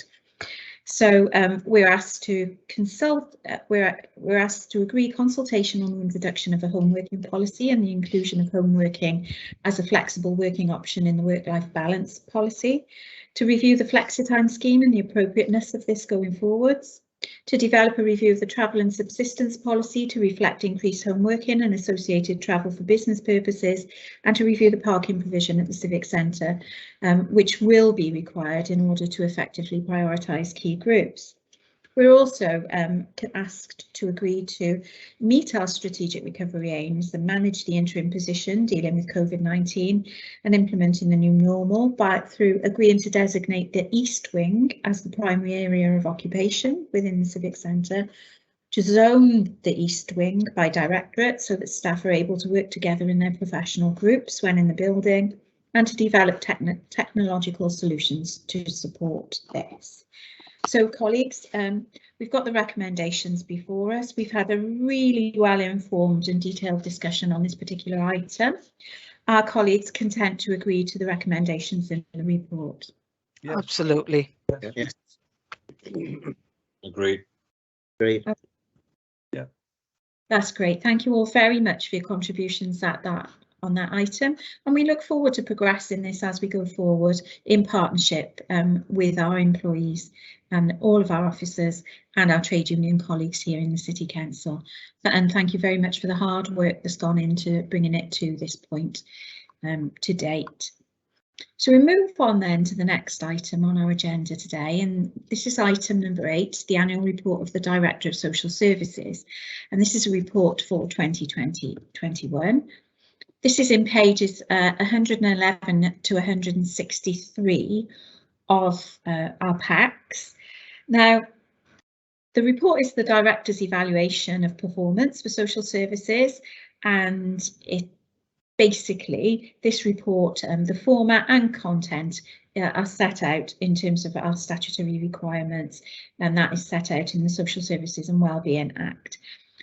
S1: So we're asked to consult. We're asked to agree consultation on the introduction of a home working policy and the inclusion of home working as a flexible working option in the work-life balance policy, to review the flexi-time scheme and the appropriateness of this going forwards, to develop a review of the travel and subsistence policy to reflect increased home working and associated travel for business purposes, and to review the parking provision at the Civic Centre, which will be required in order to effectively prioritise key groups. We're also asked to agree to meet our strategic recovery aims and manage the interim position dealing with COVID-19 and implementing the new normal through agreeing to designate the East Wing as the primary area of occupation within the Civic Centre, to zone the East Wing by directorate so that staff are able to work together in their professional groups when in the building, and to develop technological solutions to support this. So, colleagues, we've got the recommendations before us. We've had a really well-informed and detailed discussion on this particular item. Are colleagues content to agree to the recommendations in the report?
S9: Yes.
S4: Absolutely.
S5: Yes.
S8: Agreed.
S5: Great.
S9: Yeah.
S1: That's great. Thank you all very much for your contributions on that item, and we look forward to progressing this as we go forward in partnership with our employees and all of our officers and our trade union colleagues here in the City Council. And thank you very much for the hard work that's gone into bringing it to this point to date. So we move on then to the next item on our agenda today, and this is item number 8, the annual report of the Director of Social Services, and this is a report for 2020-21. This is in pages 111 to 163 of our packs. Now, the report is the Director's evaluation of performance for social services, and it basically, this report, the format and content are set out in terms of our statutory requirements, and that is set out in the Social Services and Wellbeing Act.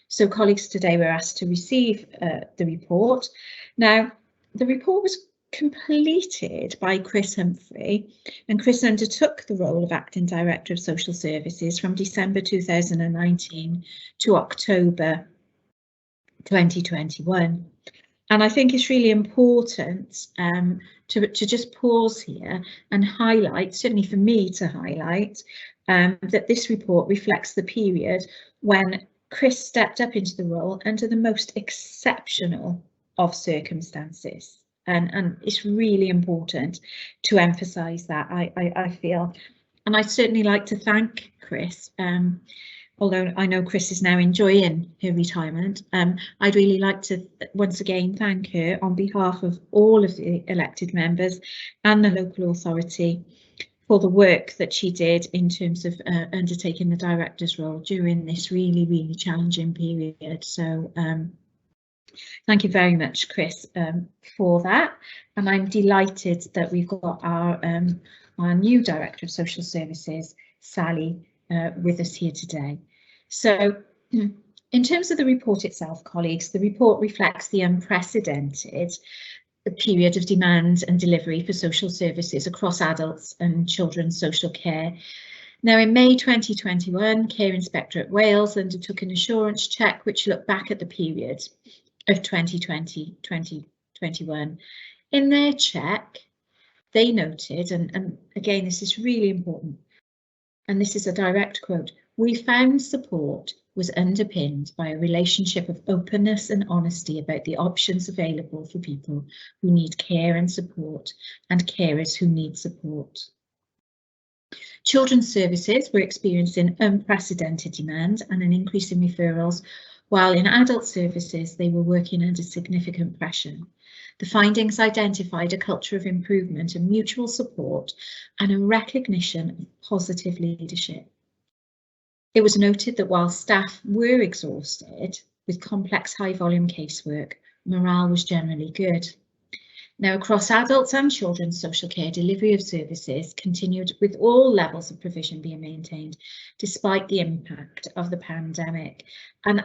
S1: So colleagues, today we're asked to receive the report. Now, the report was completed by Chris Humphrey, and Chris undertook the role of Acting Director of Social Services from December 2019 to October 2021. And I think it's really important to just pause here and highlight, certainly for me to highlight, that this report reflects the period when Chris stepped up into the role under the most exceptional of circumstances. And it's really important to emphasise that, I feel. And I'd certainly like to thank Chris. Although I know Chris is now enjoying her retirement, I'd really like to once again thank her on behalf of all of the elected members and the local authority for the work that she did in terms of undertaking the director's role during this really, really challenging period. So thank you very much, Chris, for that. And I'm delighted that we've got our new Director of Social Services, Sally, with us here today. So in terms of the report itself, colleagues, the report reflects the unprecedented period of demand and delivery for social services across adults and children's social care. Now, in May 2021, Care Inspectorate Wales undertook an assurance check which looked back at the period of 2020-2021. In their check, they noted, and again, this is really important, and this is a direct quote, "We found support was underpinned by a relationship of openness and honesty about the options available for people who need care and support and carers who need support. Children's services were experiencing unprecedented demand and an increase in referrals, while in adult services they were working under significant pressure. The findings identified a culture of improvement and mutual support and a recognition of positive leadership. It was noted that while staff were exhausted with complex high volume casework, morale was generally good. Now, across adults and children's social care, delivery of services continued with all levels of provision being maintained despite the impact of the pandemic. And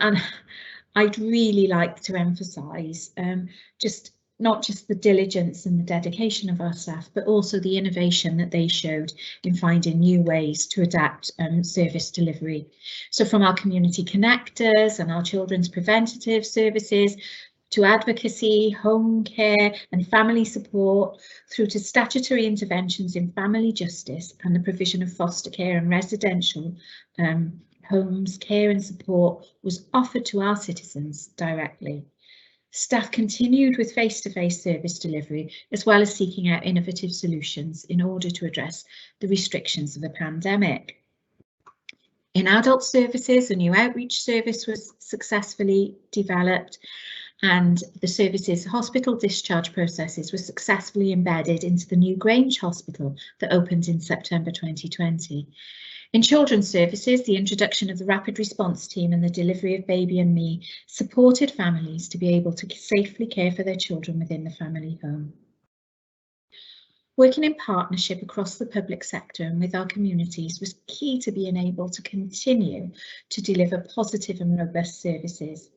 S1: I'd really like to emphasise not just the diligence and the dedication of our staff, but also the innovation that they showed in finding new ways to adapt service delivery. So from our community connectors and our children's preventative services, to advocacy, home care and family support, through to statutory interventions in family justice and the provision of foster care and residential homes, care and support was offered to our citizens directly. Staff continued with face-to-face service delivery, as well as seeking out innovative solutions in order to address the restrictions of the pandemic. In adult services, a new outreach service was successfully developed, and the service's hospital discharge processes were successfully embedded into the new Grange Hospital that opened in September 2020. In children's services, the introduction of the rapid response team and the delivery of Baby and Me supported families to be able to safely care for their children within the family home. Working in partnership across the public sector and with our communities was key to being able to continue to deliver positive and robust services.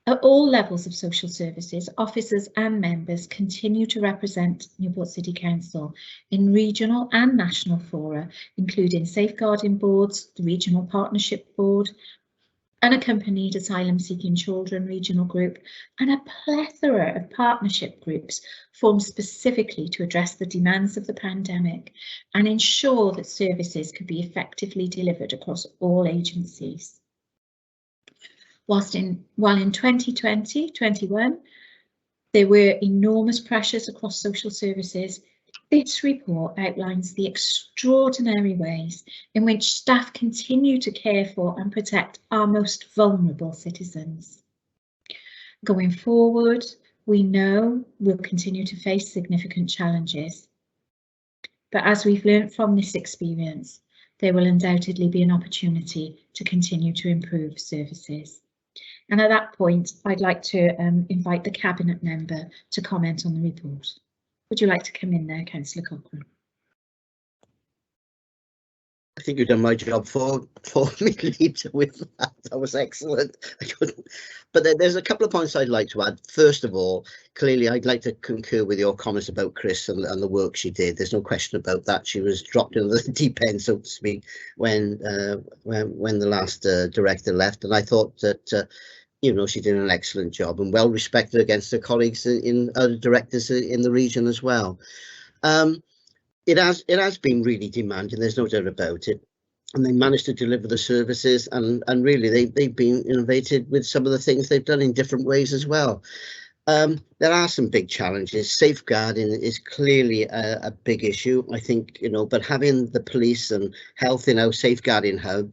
S1: At all levels of social services, officers and members continue to represent Newport City Council in regional and national fora, including safeguarding boards, the Regional Partnership Board, Unaccompanied Asylum Seeking Children Regional Group, and a plethora of partnership groups formed specifically to address the demands of the pandemic and ensure that services could be effectively delivered across all agencies. While in 2020-21, there were enormous pressures across social services, This report outlines the extraordinary ways in which staff continue to care for and protect our most vulnerable citizens. Going forward, we know we'll continue to face significant challenges. But as we've learned from this experience, there will undoubtedly be an opportunity to continue to improve services. And at that point, I'd like to invite the Cabinet member to comment on the report. Would you like to come in there, Councillor Cochrane?
S5: I think you've done my job for me, Leader, with that. That was excellent. I couldn't. But there's a couple of points I'd like to add. First of all, clearly, I'd like to concur with your comments about Chris and the work she did. There's no question about that. She was dropped into the deep end, so to speak, when the last director left. And I thought that, you know, she did an excellent job and well respected against her colleagues in other directors in the region as well. It has been really demanding, there's no doubt about it, and they managed to deliver the services, and really they've been innovative with some of the things they've done in different ways as well. There are some big challenges. Safeguarding is clearly a big issue, I think, you know, but having the police and health in our safeguarding hub,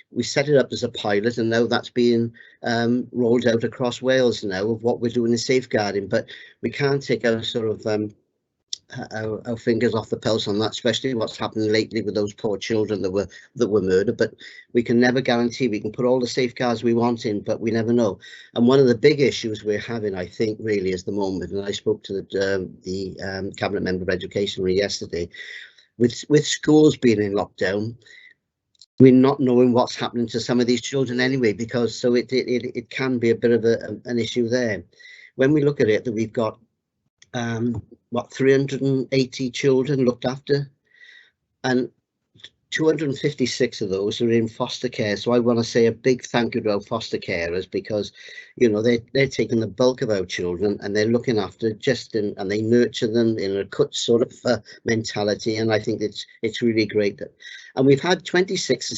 S5: we set it up as a pilot, and now that's being rolled out across Wales now of what we're doing in safeguarding, but we can't take our sort of our fingers off the pulse on that, especially what's happening lately with those poor children that were murdered. But we can never guarantee. We can put all the safeguards we want in, but we never know. And one of the big issues we're having, I think, really is the moment, and I spoke to the Cabinet Member of Education yesterday, with schools being in lockdown, we're not knowing what's happening to some of these children anyway, because so it can be a bit of an issue there. When we look at it, that we've got what, 380 children looked after, and 256 of those are in foster care. So I want to say a big thank you to our foster carers, because, you know, they're taking the bulk of our children and they're looking after and they nurture them in a cut sort of mentality, and I think it's really great. And we've had 26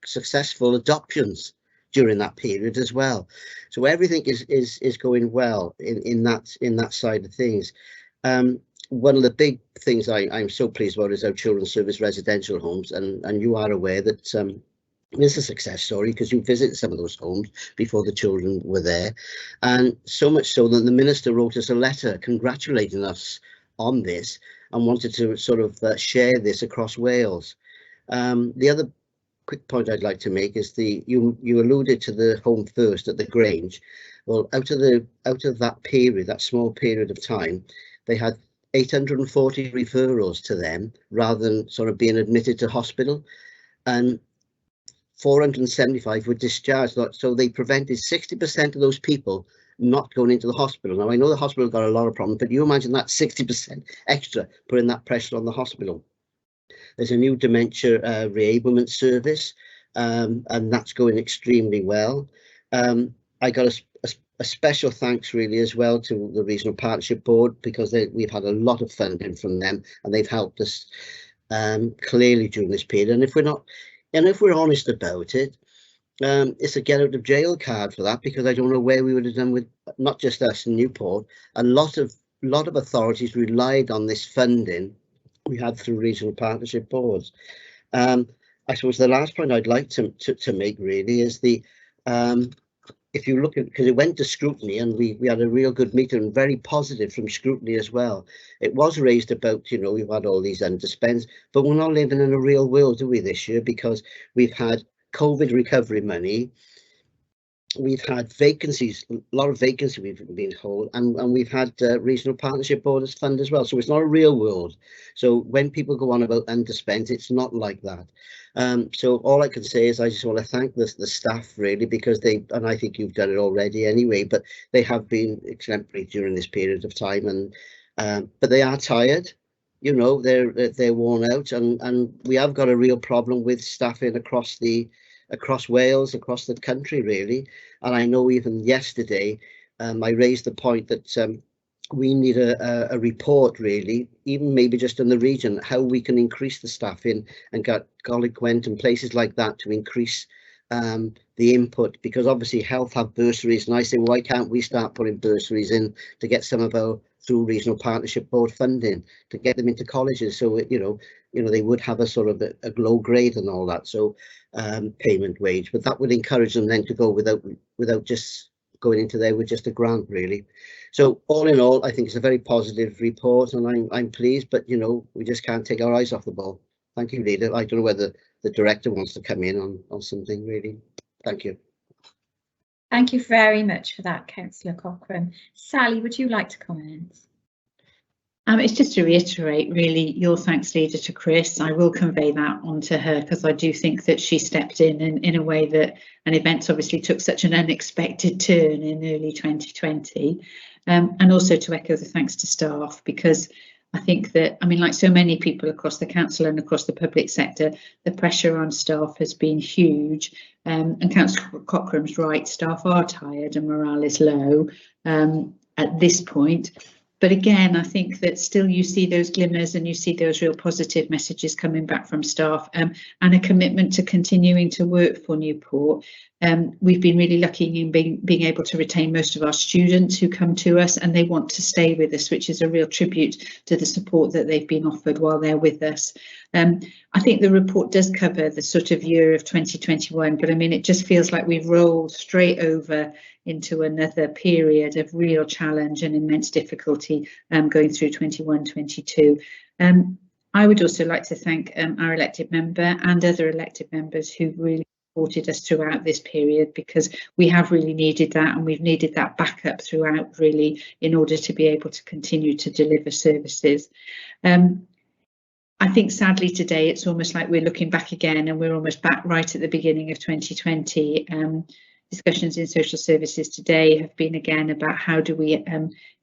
S5: successful adoptions during that period as well, so everything is going well in that side of things. One of the big things I'm so pleased about is our children's service residential homes, and you are aware that it's a success story, because you visited some of those homes before the children were there, and so much so that the Minister wrote us a letter congratulating us on this and wanted to sort of share this across Wales. The other quick point I'd like to make is you alluded to the Home First at the Grange. Well, out of that period, that small period of time, they had 840 referrals to them rather than sort of being admitted to hospital, and 475 were discharged. So they prevented 60% of those people not going into the hospital. Now, I know the hospital got a lot of problems, but you imagine that 60% extra putting that pressure on the hospital. There's a new dementia reablement service, and that's going extremely well. I got a special thanks really as well to the Regional Partnership Board, because we've had a lot of funding from them, and they've helped us clearly during this period. And if we're honest about it, it's a get out of jail card for that, because I don't know where we would have done with not just us in Newport. A lot of authorities relied on this funding we had through regional partnership boards. I suppose the last point I'd like to make really is if you look at, because it went to scrutiny, and we had a real good meeting, and very positive from scrutiny as well. It was raised about, you know, we've had all these underspends, but we're not living in a real world, do we, this year? Because we've had COVID recovery money, we've had vacancies, a lot of vacancies we've been told, and we've had regional partnership boards fund as well. So it's not a real world. So when people go on about underspent, it's not like that. So all I can say is I just want to thank the staff really, because and I think you've done it already anyway, but they have been exemplary during this period of time, and but they are tired. You know, they're worn out, and we have got a real problem with staffing across Wales, across the country really. And I know even yesterday I raised the point that we need a report really, even maybe just in the region, how we can increase the staffing and get Golly Gwent and places like that to increase the input, because obviously health have bursaries, and I say, why can't we start putting bursaries in to get some of through regional partnership board funding to get them into colleges. So they would have a sort of a low grade and all that. So payment wage, but that would encourage them then to go without just going into there with just a grant, really. So all in all, I think it's a very positive report, and I'm pleased. But we just can't take our eyes off the ball. Thank you, Leader. I don't know whether the director wants to come in on something, really. Thank you.
S1: Thank you very much for that, Councillor Cochrane. Sally, would you like to comment?
S11: It's just to reiterate, really, your thanks, Leader, to Chris. I will convey that on to her, because I do think that she stepped in a way that, and events obviously took such an unexpected turn in early 2020. And also to echo the thanks to staff, because I think that, I mean, like so many people across the council and across the public sector, the pressure on staff has been huge. And Councillor Cochrane's right, staff are tired and morale is low at this point. But again, I think that still you see those glimmers and you see those real positive messages coming back from staff, and a commitment to continuing to work for Newport. We've been really lucky in being able to retain most of our students who come to us, and they want to stay with us, which is a real tribute to the support that they've been offered while they're with us. I think the report does cover the sort of year of 2021, but I mean, it just feels like we've rolled straight over into another period of real challenge and immense difficulty going through 21-22. I would also like to thank our elected member and other elected members who really supported us throughout this period, because we have really needed that, and we've needed that backup throughout, really, in order to be able to continue to deliver services. I think sadly today it's almost like we're looking back again, and we're almost back right at the beginning of 2020. Discussions in social services today have been again about how do we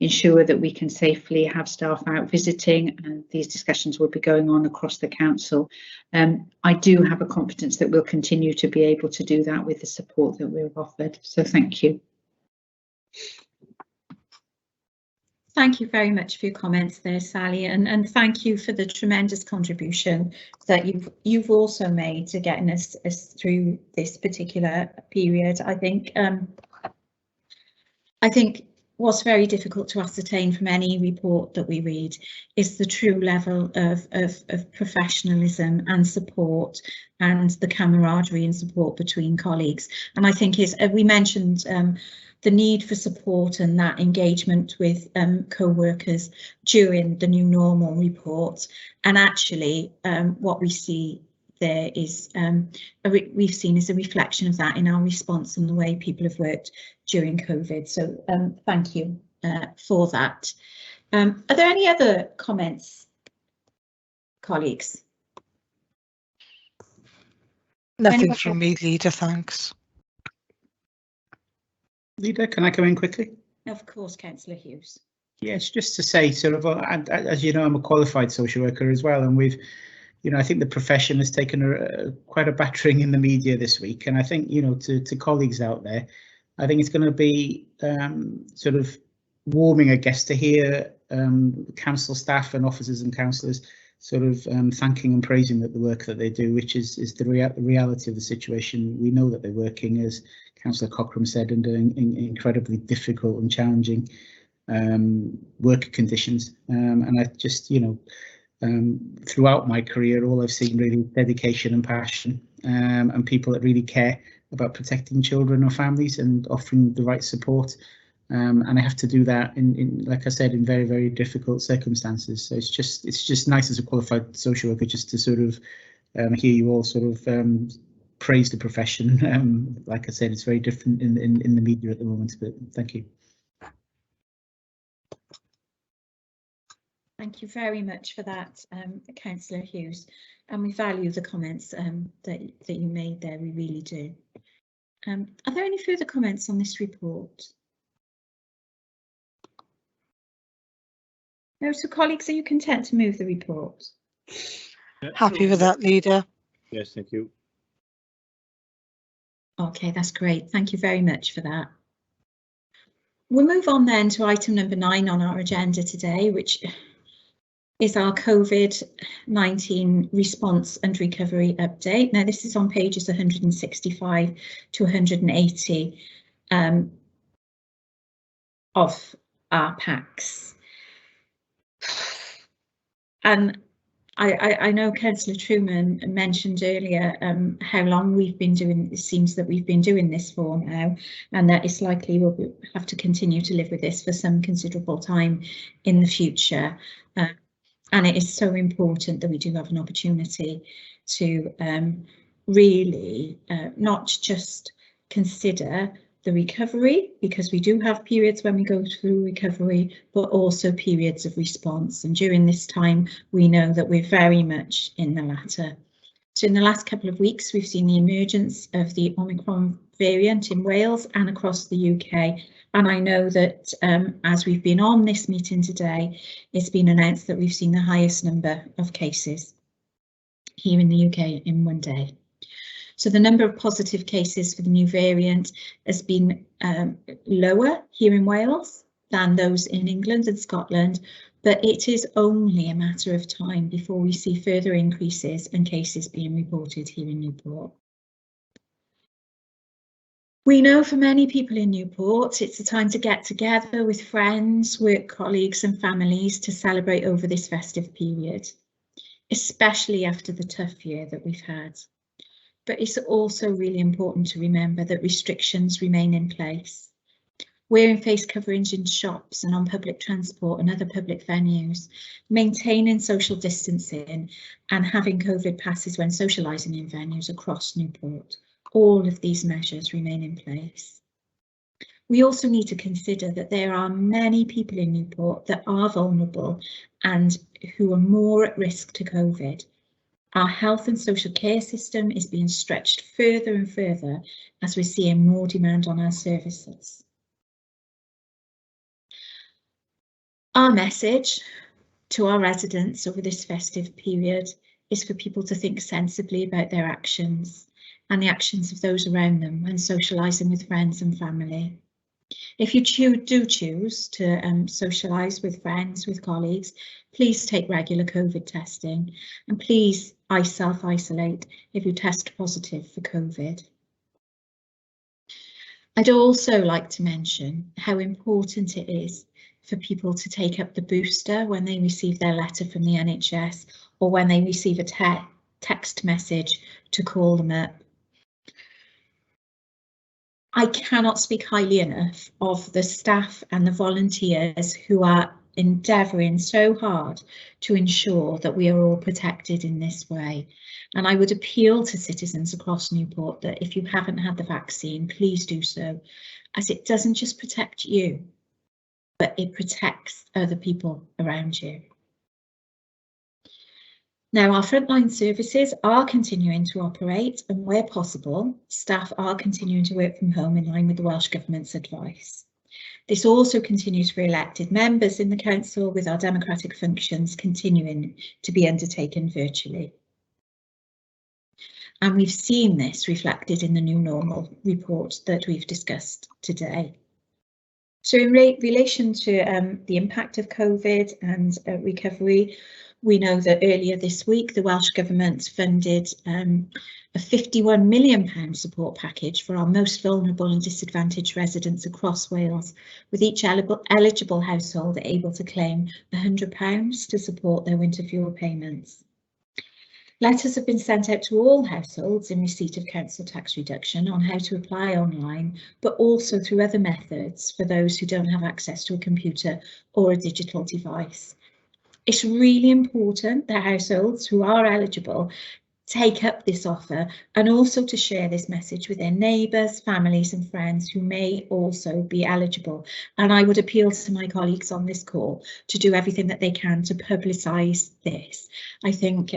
S11: ensure that we can safely have staff out visiting, and these discussions will be going on across the council. I do have a confidence that we'll continue to be able to do that with the support that we've offered. So thank you.
S1: Thank you very much for your comments there, Sally, and thank you for the tremendous contribution that you've also made to getting us through this particular period. I think what's very difficult to ascertain from any report that we read is the true level of professionalism and support, and the camaraderie and support between colleagues. And I think we mentioned the need for support and that engagement with co-workers during the new normal report, and actually what we see there is we've seen is a reflection of that in our response and the way people have worked during COVID. So thank you for that. Are there any other comments, colleagues?
S4: Nothing from me, Leader, thanks.
S6: Leader, can I come in quickly?
S1: Of course, Councillor Hughes.
S6: Yes, just to say, sort of, as you know, I'm a qualified social worker as well, and we've, I think the profession has taken quite a battering in the media this week, and I think, to colleagues out there, I think it's going to be sort of warming, I guess, to hear council staff and officers and councillors sort of thanking and praising the work that they do, which is the reality of the situation. We know that they're working, as Councillor Cochrane said, under incredibly difficult and challenging work conditions, and I just, throughout my career, all I've seen really dedication and passion, and people that really care about protecting children or families and offering the right support. And I have to do that in, like I said, in very, very difficult circumstances. So it's just nice as a qualified social worker just to sort of hear you all sort of praise the profession. Like I said, it's very different in the media at the moment, but thank you.
S1: Thank you very much for that, Councillor Hughes, and we value the comments that you made there. We really do. Are there any further comments on this report? No, so colleagues, are you content to move the report?
S4: Happy with that, Leader.
S3: Yes, thank you.
S1: Okay, that's great. Thank you very much for that. We'll move on then to item number 9 on our agenda today, which is our COVID-19 response and recovery update. Now, this is on pages 165 to 180 of our packs. And I know Councillor Truman mentioned earlier how long we've been doing, it seems that we've been doing this for now, and that it's likely we'll have to continue to live with this for some considerable time in the future. And it is so important that we do have an opportunity to really not just consider the recovery, because we do have periods when we go through recovery, but also periods of response. And during this time, we know that we're very much in the latter. So in the last couple of weeks, we've seen the emergence of the Omicron variant in Wales and across the UK. And I know that as we've been on this meeting today, it's been announced that we've seen the highest number of cases here in the UK in one day. So the number of positive cases for the new variant has been lower here in Wales than those in England and Scotland, but it is only a matter of time before we see further increases and cases being reported here in Newport. We know for many people in Newport, it's a time to get together with friends, work colleagues and families to celebrate over this festive period, especially after the tough year that we've had. But it's also really important to remember that restrictions remain in place. Wearing face coverings in shops and on public transport and other public venues, maintaining social distancing and having COVID passes when socialising in venues across Newport. All of these measures remain in place. We also need to consider that there are many people in Newport that are vulnerable and who are more at risk to COVID. Our health and social care system is being stretched further and further as we're seeing more demand on our services. Our message to our residents over this festive period is for people to think sensibly about their actions and the actions of those around them when socialising with friends and family. If you do choose to socialise with friends, with colleagues, please take regular COVID testing and please self-isolate if you test positive for COVID. I'd also like to mention how important it is for people to take up the booster when they receive their letter from the NHS or when they receive a text message to call them up. I cannot speak highly enough of the staff and the volunteers who are endeavouring so hard to ensure that we are all protected in this way. And I would appeal to citizens across Newport that if you haven't had the vaccine, please do so, as it doesn't just protect you, but it protects other people around you. Now, our frontline services are continuing to operate, and where possible, staff are continuing to work from home in line with the Welsh Government's advice. This also continues for elected members in the council, with our democratic functions continuing to be undertaken virtually. And we've seen this reflected in the new normal report that we've discussed today. So in relation to the impact of COVID and recovery, we know that earlier this week the Welsh Government funded a £51 million support package for our most vulnerable and disadvantaged residents across Wales, with each eligible household able to claim £100 to support their winter fuel payments. Letters have been sent out to all households in receipt of council tax reduction on how to apply online, but also through other methods for those who don't have access to a computer or a digital device. It's really important that households who are eligible take up this offer, and also to share this message with their neighbours, families and friends who may also be eligible. And I would appeal to my colleagues on this call to do everything that they can to publicise this. I think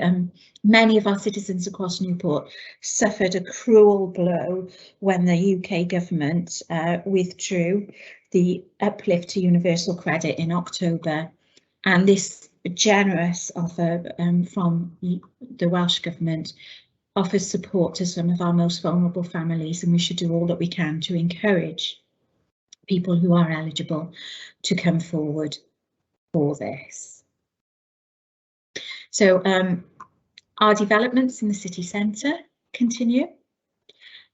S1: many of our citizens across Newport suffered a cruel blow when the UK government withdrew the uplift to universal credit in October, and this generous offer from the Welsh Government offers support to some of our most vulnerable families, and we should do all that we can to encourage people who are eligible to come forward for this. So our developments in the city centre continue,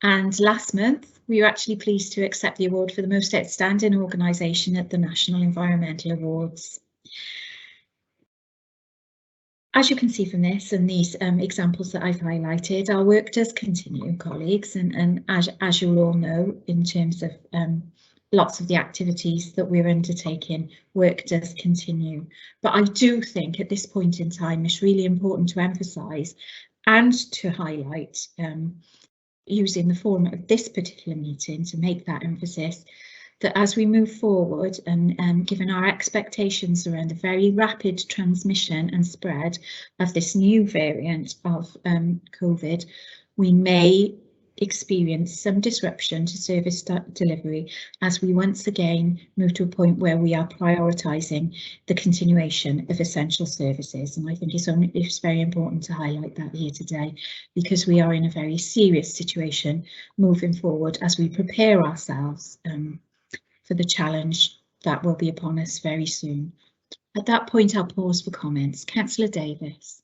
S1: and last month we were actually pleased to accept the award for the most outstanding organisation at the National Environmental Awards. As you can see from this and these examples that I've highlighted, our work does continue, colleagues, and as you'll all know, in terms of lots of the activities that we're undertaking, work does continue. But I do think at this point in time, it's really important to emphasise and to highlight, using the format of this particular meeting to make that emphasis, that as we move forward and given our expectations around the very rapid transmission and spread of this new variant of COVID, we may experience some disruption to service delivery as we once again move to a point where we are prioritising the continuation of essential services. And I think it's very important to highlight that here today, because we are in a very serious situation moving forward as we prepare ourselves for the challenge that will be upon us very soon. At that point, I'll pause for comments. Councillor Davis.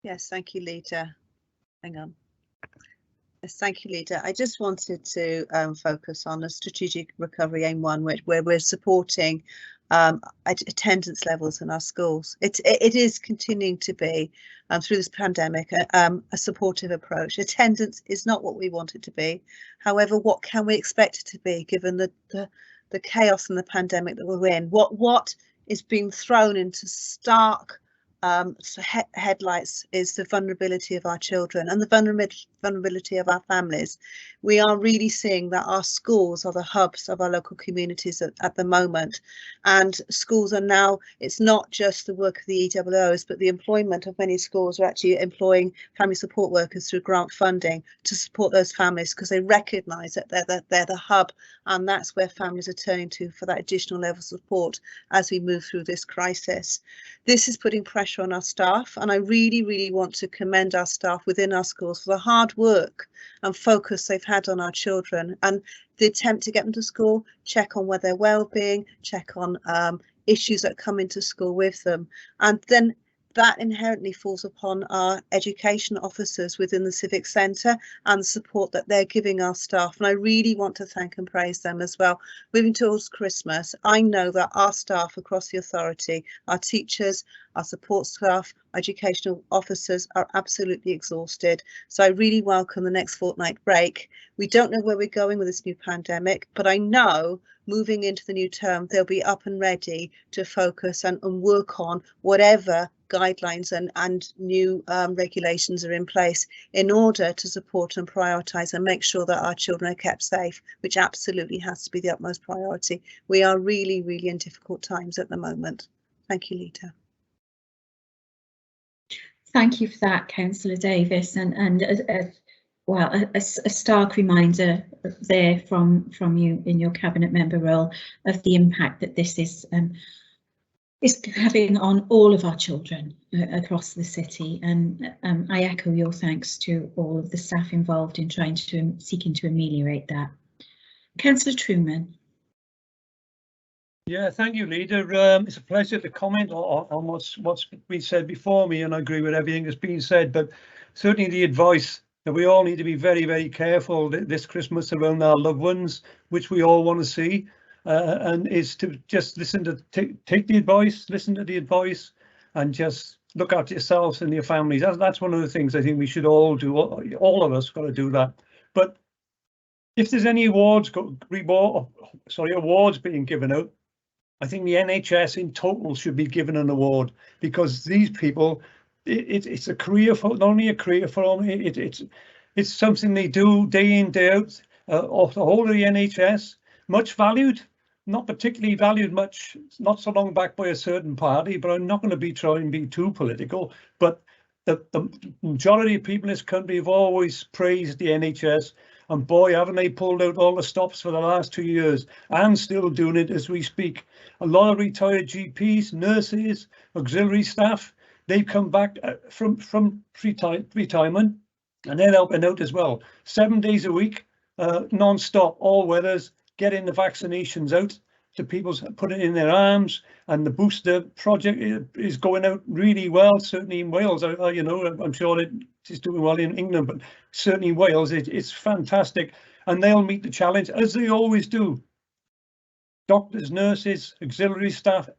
S7: Yes, thank you, Leader. Hang on. Yes, thank you, Leader. I just wanted to focus on the strategic recovery aim 1, where we're supporting attendance levels in our schools. It is continuing to be, through this pandemic, a supportive approach. Attendance is not what we want it to be. However, what can we expect it to be given the chaos and the pandemic that we're in? What is being thrown into stark headlights is the vulnerability of our children and the vulnerability of our families. We are really seeing that our schools are the hubs of our local communities at the moment, and schools are now, it's not just the work of the EWOs, but the employment of many schools are actually employing family support workers through grant funding to support those families, because they recognise that they're the hub, and that's where families are turning to for that additional level of support as we move through this crisis. This is putting pressure on our staff, and I really want to commend our staff within our schools for the hard work and focus they've had on our children, and the attempt to get them to school, check on their well-being, check on issues that come into school with them, and then that inherently falls upon our education officers within the Civic Centre and the support that they're giving our staff. And I really want to thank and praise them as well. Moving towards Christmas, I know that our staff across the authority, our teachers, our support staff, educational officers are absolutely exhausted. So I really welcome the next fortnight break. We don't know where we're going with this new pandemic, but I know moving into the new term, they'll be up and ready to focus and work on whatever guidelines and new regulations are in place in order to support and prioritise and make sure that our children are kept safe, which absolutely has to be the utmost priority. We are really in difficult times at the moment. Thank you, Lita.
S1: Thank you for that, Councillor Davis, and a stark reminder there from you in your cabinet member role of the impact that this is having on all of our children across the city, and I echo your thanks to all of the staff involved in seeking to ameliorate that. Councillor Truman.
S9: Yeah, thank you, Leader. It's a pleasure to comment on what's been said before me, and I agree with everything that's been said, but certainly the advice that we all need to be very careful this Christmas around our loved ones, which we all want to see, and is to just listen to take the advice, listen to the advice, and just look after yourselves and your families. That's one of the things I think we should all do. All of us got to do that. But if there's any awards being given out, I think the NHS in total should be given an award, because these people, it's a career for, not only a career for them, it's something they do day in, day out, of the whole of the NHS, much valued, not particularly valued much, not so long back by a certain party, but I'm not going to try and be too political, but the majority of people in this country have always praised the NHS, and boy, haven't they pulled out all the stops for the last 2 years, and still doing it as we speak. A lot of retired GPs, nurses, auxiliary staff, they've come back from retirement, and they're helping out as well. 7 days a week, non-stop, all weathers, getting the vaccinations out to people, put it in their arms, and the booster project is going out really well. Certainly in Wales, you know, I'm sure it is doing well in England, but certainly in Wales, it's fantastic, and they'll meet the challenge as they always do. Doctors, nurses, auxiliary staff,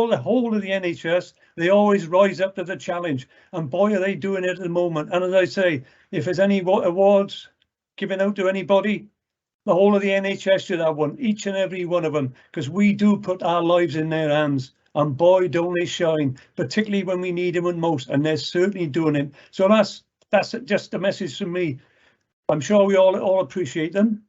S9: the whole of the NHS, they always rise up to the challenge, and boy, are they doing it at the moment. And as I say, if there's any awards given out to anybody, the whole of the NHS should have one, each and every one of them, because we do put our lives in their hands. And boy, don't they shine, particularly when we need them most, and they're certainly doing it. So that's just a message from me. I'm sure we all appreciate them.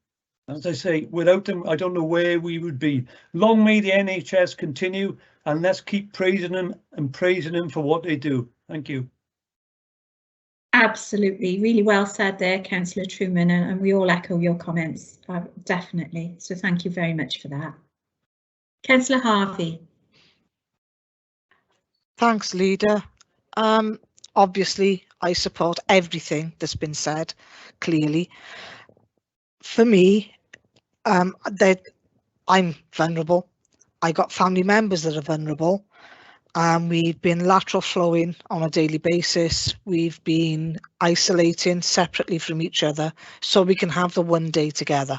S9: As I say, without them, I don't know where we would be. Long may the NHS continue, and let's keep praising them and praising them for what they do. Thank you.
S1: Absolutely, really well said there, Councillor Truman, and we all echo your comments, definitely. So thank you very much for that. Councillor Harvey.
S4: Thanks, Leader. Obviously, I support everything that's been said, clearly. For me, I'm vulnerable. I got family members that are vulnerable. We've been lateral flowing on a daily basis. We've been isolating separately from each other so we can have the one day together.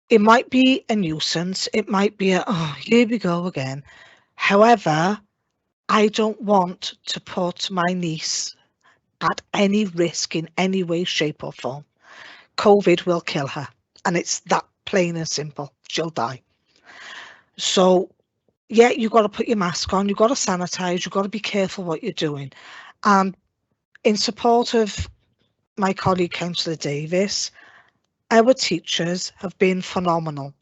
S4: It might be a nuisance. It might be oh, here we go again. However, I don't want to put my niece at any risk in any way, shape or form. COVID will kill her, and it's that plain and simple. She'll die. So, yeah, you've got to put your mask on, you've got to sanitize, you've got to be careful what you're doing. And in support of my colleague, Councillor Davis, our teachers have been phenomenal.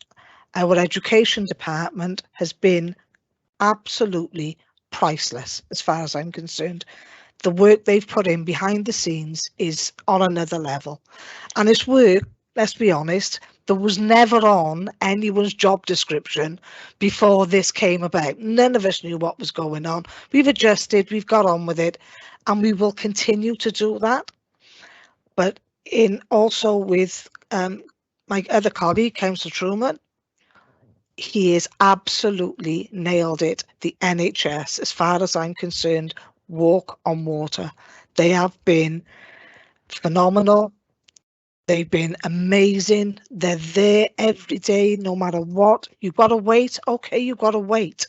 S4: Our education department has been absolutely priceless as far as I'm concerned. The work they've put in behind the scenes is on another level. And it's work, let's be honest, that was never on anyone's job description before this came about. None of us knew what was going on. We've adjusted, we've got on with it, and we will continue to do that. But in also with my other colleague, Councillor Truman, he has absolutely nailed it. The NHS, as far as I'm concerned, walk on water. They have been phenomenal. They've been amazing. They're there every day, no matter what. You've got to wait. Okay, you've got to wait.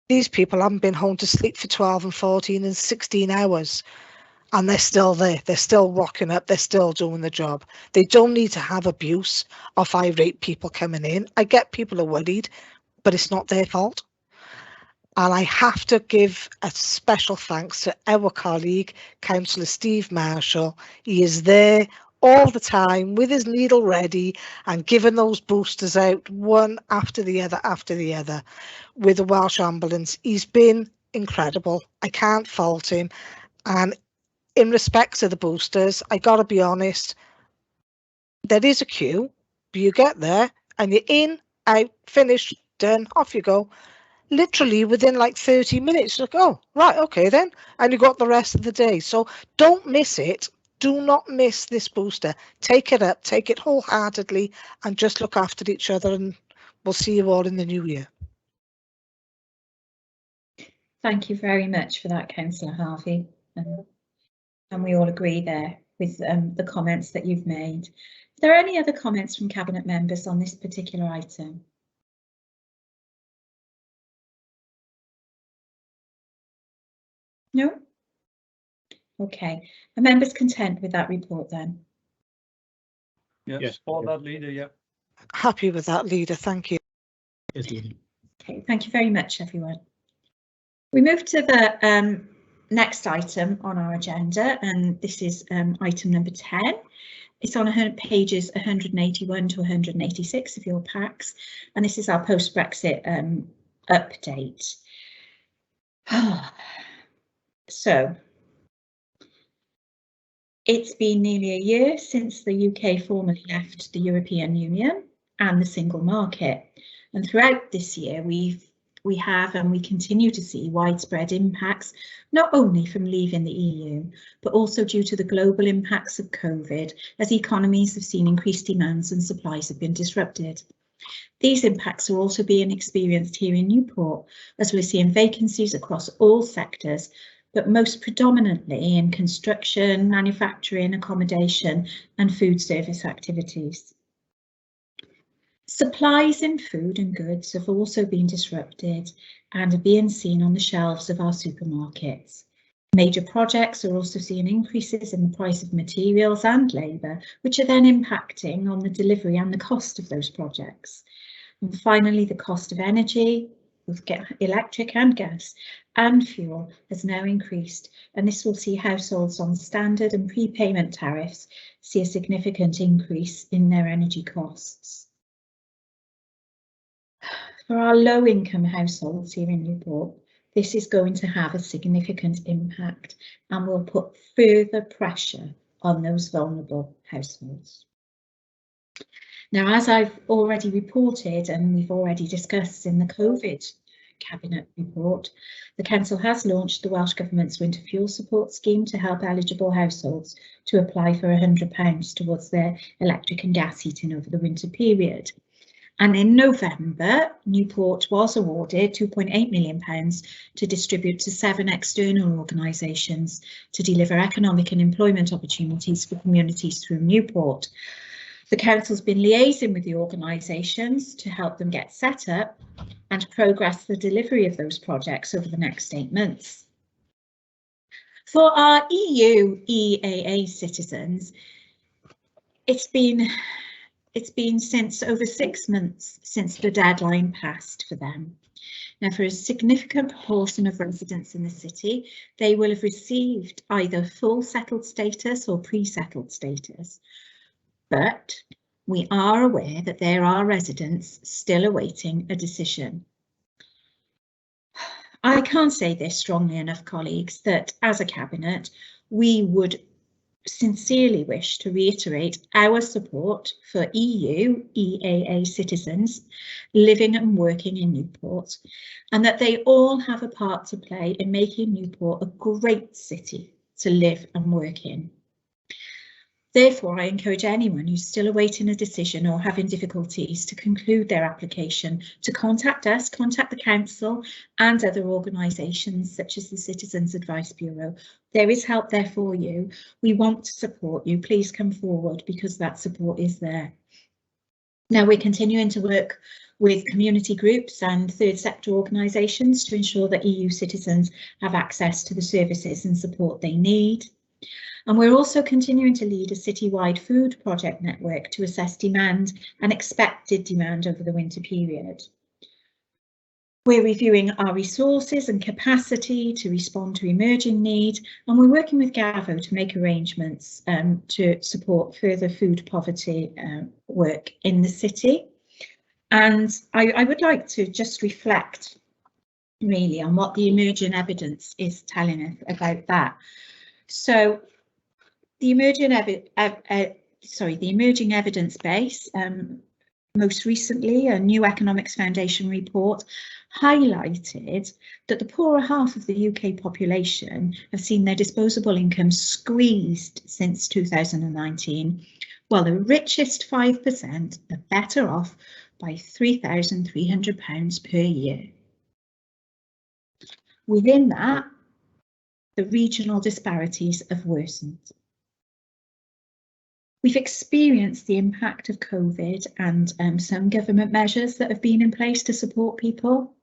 S4: These people haven't been home to sleep for 12 and 14 and 16 hours. And they're still there. They're still rocking up. They're still doing the job. They don't need to have abuse of irate people coming in. I get people are worried, but it's not their fault. And I have to give a special thanks to our colleague, Councillor Steve Marshall. He is there all the time with his needle ready and giving those boosters out one after the other with the Welsh Ambulance. He's been incredible. I can't fault him. And in respect to the boosters, I got to be honest, there is a queue, but you get there and you're in, out, finished, done, off you go. Literally within like 30 minutes, like, oh, right, okay then. And you got the rest of the day. So don't miss it. Do not miss this booster. Take it up, take it wholeheartedly and just look after each other, and we'll see you all in the new year.
S1: Thank you very much for that, Councillor Harvey. And we all agree there with the comments that you've made. Are there any other comments from Cabinet members on this particular item? No? Okay. Are members content with that report then?
S9: Yes, for that, Leader, yeah.
S4: Happy with that, Leader. Thank you.
S6: Yes, Leader.
S1: Okay, thank you very much, everyone. We move to the next item on our agenda, and this is item number 10. It's on pages 181 to 186 of your packs, and this is our post-Brexit update. So, it's been nearly a year since the UK formally left the European Union and the single market, and throughout this year we have and we continue to see widespread impacts, not only from leaving the EU, but also due to the global impacts of COVID, as economies have seen increased demands and supplies have been disrupted. These impacts are also being experienced here in Newport, as we're seeing vacancies across all sectors, but most predominantly in construction, manufacturing, accommodation and food service activities. Supplies in food and goods have also been disrupted and are being seen on the shelves of our supermarkets. Major projects are also seeing increases in the price of materials and labour, which are then impacting on the delivery and the cost of those projects. And finally, the cost of energy, both electric and gas, and fuel has now increased, and this will see households on standard and prepayment tariffs see a significant increase in their energy costs. For our low-income households here in Newport, this is going to have a significant impact and will put further pressure on those vulnerable households. Now, as I've already reported and we've already discussed in the COVID Cabinet report, the Council has launched the Welsh Government's Winter Fuel Support Scheme to help eligible households to apply for £100 towards their electric and gas heating over the winter period. And in November, Newport was awarded £2.8 million to distribute to 7 external organisations to deliver economic and employment opportunities for communities through Newport. The Council's been liaising with the organisations to help them get set up and progress the delivery of those projects over the next 8 months. For our EU EAA citizens, it's been since over 6 months since the deadline passed for them. Now, for a significant proportion of residents in the city, they will have received either full settled status or pre-settled status, but we are aware that there are residents still awaiting a decision. I can't say this strongly enough, colleagues, that as a Cabinet, we would sincerely wish to reiterate our support for EU EAA citizens living and working in Newport, and that they all have a part to play in making Newport a great city to live and work in. Therefore, I encourage anyone who's still awaiting a decision or having difficulties to conclude their application to contact us, contact the Council and other organisations such as the Citizens Advice Bureau. There is help there for you. We want to support you. Please come forward because that support is there. Now, we're continuing to work with community groups and third sector organisations to ensure that EU citizens have access to the services and support they need. And we're also continuing to lead a citywide food project network to assess demand and expected demand over the winter period. We're reviewing our resources and capacity to respond to emerging need, and we're working with Gavo to make arrangements to support further food poverty work in the city. And I would like to just reflect really on what the emerging evidence is telling us about that. So the emerging evidence base, most recently a New Economics Foundation report highlighted that the poorer half of the UK population have seen their disposable income squeezed since 2019, while the richest 5% are better off by £3,300 per year. Within that, the regional disparities have worsened. We've experienced the impact of COVID and some government measures that have been in place to support people.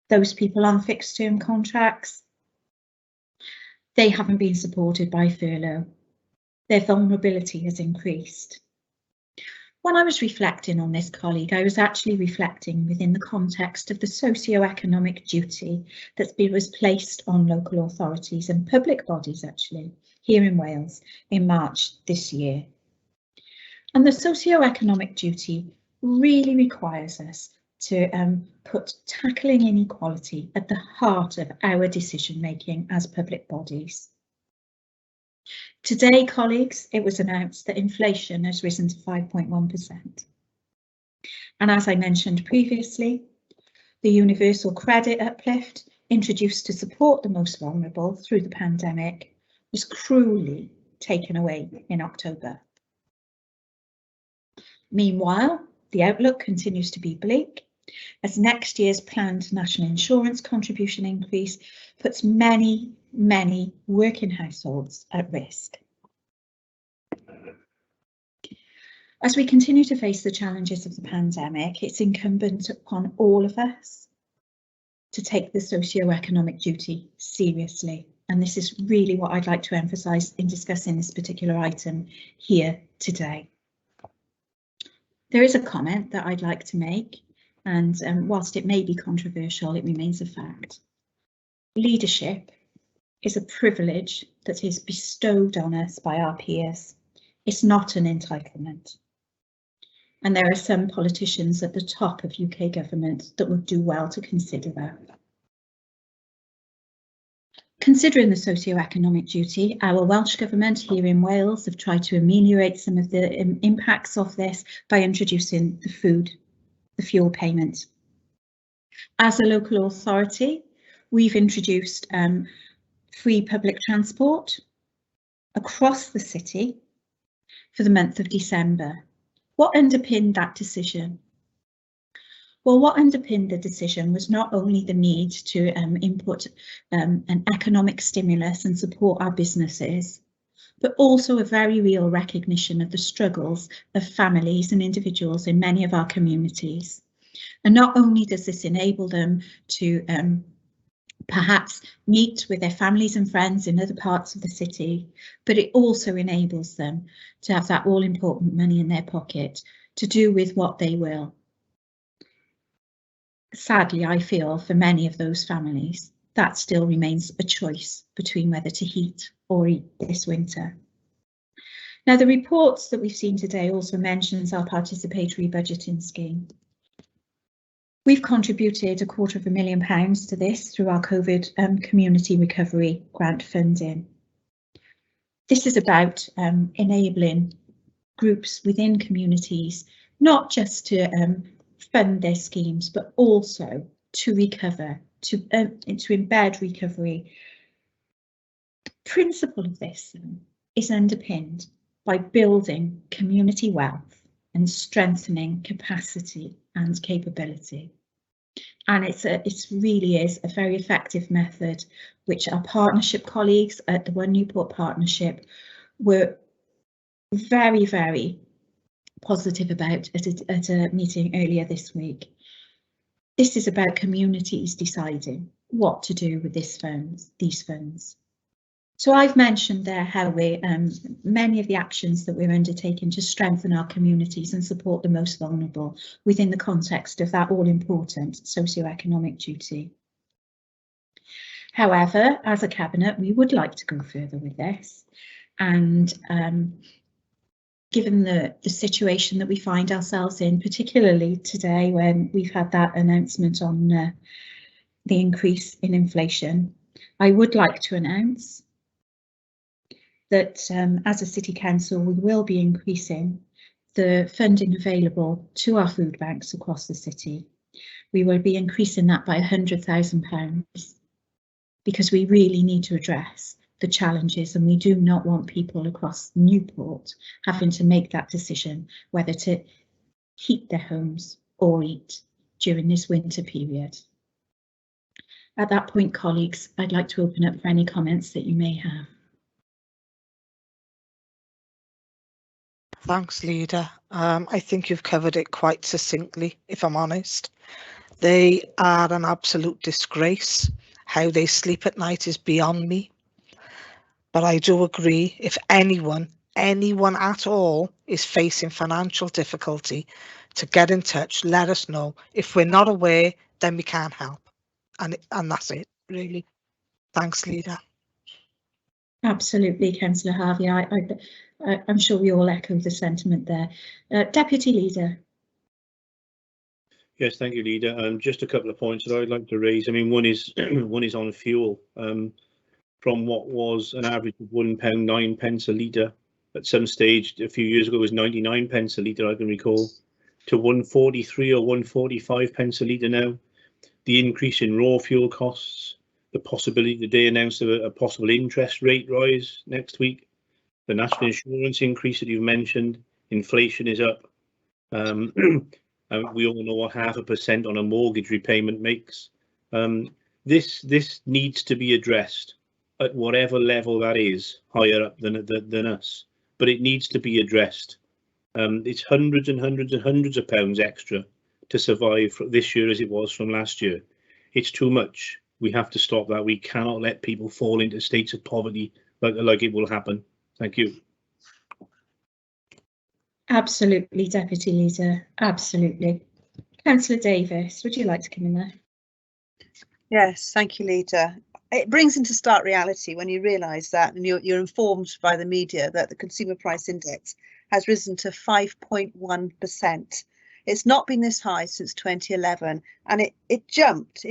S1: Those people on fixed term contracts, they haven't been supported by furlough. Their vulnerability has increased. When I was reflecting on this, colleague, I was actually reflecting within the context of the socio-economic duty that's been placed on local authorities and public bodies actually here in Wales in March this year. And the socio-economic duty really requires us to put tackling inequality at the heart of our decision making as public bodies. Today, colleagues, it was announced that inflation has risen to 5.1%. And as I mentioned previously, the universal credit uplift introduced to support the most vulnerable through the pandemic was cruelly taken away in October. Meanwhile, the outlook continues to be bleak as next year's planned national insurance contribution increase puts many working households at risk. As we continue to face the challenges of the pandemic, it's incumbent upon all of us to take the socio-economic duty seriously. And this is really what I'd like to emphasise in discussing this particular item here today. There is a comment that I'd like to make, and whilst it may be controversial, it remains a fact. Leadership is a privilege that is bestowed on us by our peers. It's not an entitlement. And there are some politicians at the top of UK government that would do well to consider that. Considering the socio-economic duty, our Welsh Government here in Wales have tried to ameliorate some of the impacts of this by introducing the fuel payment. As a local authority, we've introduced free public transport across the city for the month of December. What underpinned that decision? Well, what underpinned the decision was not only the need to input an economic stimulus and support our businesses, but also a very real recognition of the struggles of families and individuals in many of our communities. And not only does this enable them to perhaps meet with their families and friends in other parts of the city, but it also enables them to have that all-important money in their pocket to do with what they will. Sadly, I feel for many of those families, that still remains a choice between whether to heat or eat this winter. Now, the reports that we've seen today also mentions our participatory budgeting scheme. We've contributed £250,000 to this through our COVID community recovery grant funding. This is about enabling groups within communities, not just to fund their schemes, but also to recover, to embed recovery. The principle of this is underpinned by building community wealth and strengthening capacity and capability. And it really is a very effective method, which our partnership colleagues at the One Newport Partnership were very, very positive about at a meeting earlier this week. This is about communities deciding what to do with these funds. So I've mentioned there how we many of the actions that we're undertaking to strengthen our communities and support the most vulnerable within the context of that all-important socio-economic duty. However, as a cabinet, we would like to go further with this, and given the situation that we find ourselves in, particularly today when we've had that announcement on the increase in inflation, I would like to announce that as a City Council, we will be increasing the funding available to our food banks across the city. We will be increasing that by £100,000 because we really need to address the challenges, and we do not want people across Newport having to make that decision whether to heat their homes or eat during this winter period. At that point, colleagues, I'd like to open up for any comments that you may have.
S4: Thanks, Leader. I think you've covered it quite succinctly, if I'm honest. They are an absolute disgrace. How they sleep at night is beyond me. But I do agree, if anyone at all is facing financial difficulty, to get in touch, let us know. If we're not aware, then we can't help. And that's it, really. Thanks, Leader.
S1: Absolutely, Councillor Harvey. I'm sure we all echo the sentiment there. Deputy Leader.
S3: Yes, thank you, Leader. Just a couple of points that I'd like to raise. I mean, one is on fuel. From what was an average of £1.09 a litre at some stage a few years ago was 99 pence a litre, I can recall, to 143 or 145 pence a litre now. The increase in raw fuel costs, the possibility today announced of a possible interest rate rise next week, the national insurance increase that you've mentioned, inflation is up. We all know what 0.5% on a mortgage repayment makes. This needs to be addressed at whatever level that is, higher up than us, but it needs to be addressed. It's hundreds and hundreds and hundreds of pounds extra to survive this year as it was from last year. It's too much. We have to stop that. We cannot let people fall into states of poverty like it will happen. Thank you.
S1: Absolutely, Deputy Leader. Absolutely. Councillor Davis, would you like to come in there?
S7: Yes, thank you, Leader. It brings into stark reality when you realise that, and you're informed by the media, that the Consumer Price Index has risen to 5.1%. It's not been this high since 2011, and it jumped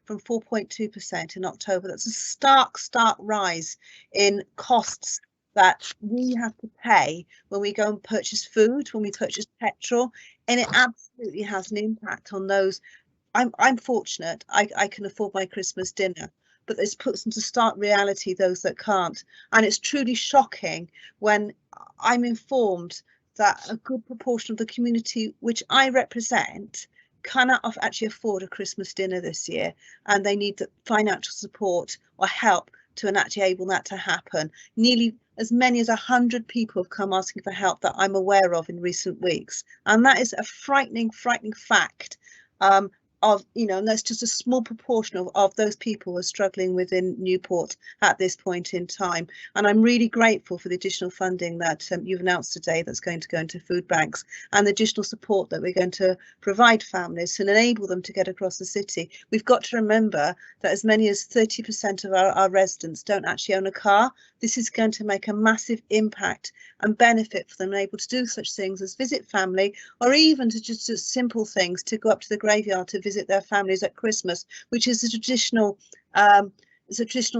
S7: from 4.2% in October. That's a stark rise in costs that we have to pay when we go and purchase food, when we purchase petrol, and it absolutely has an impact on those. I'm fortunate, I can afford my Christmas dinner, but this puts into stark reality those that can't. And it's truly shocking when I'm informed that a good proportion of the community which I represent cannot actually afford a Christmas dinner this year, and they need the financial support or help to actually enable that to happen. Nearly as many as 100 people have come asking for help that I'm aware of in recent weeks, and that is a frightening fact. And that's just a small proportion of those people who are struggling within Newport at this point in time. And I'm really grateful for the additional funding that you've announced today that's going to go into food banks, and the additional support that we're going to provide families and enable them to get across the city. We've got to remember that as many as 30% of our residents don't actually own a car. This is going to make a massive impact and benefit for them, able to do such things as visit family, or even to just do simple things, to go up to the graveyard to visit their families at Christmas, which is a traditional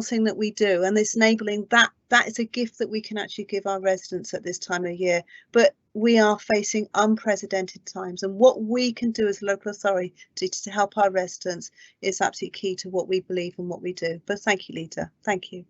S7: thing that we do. And this enabling that is a gift that we can actually give our residents at this time of year. But we are facing unprecedented times, and what we can do as a local authority to help our residents is absolutely key to what we believe and what we do. But thank you, Leader. Thank you.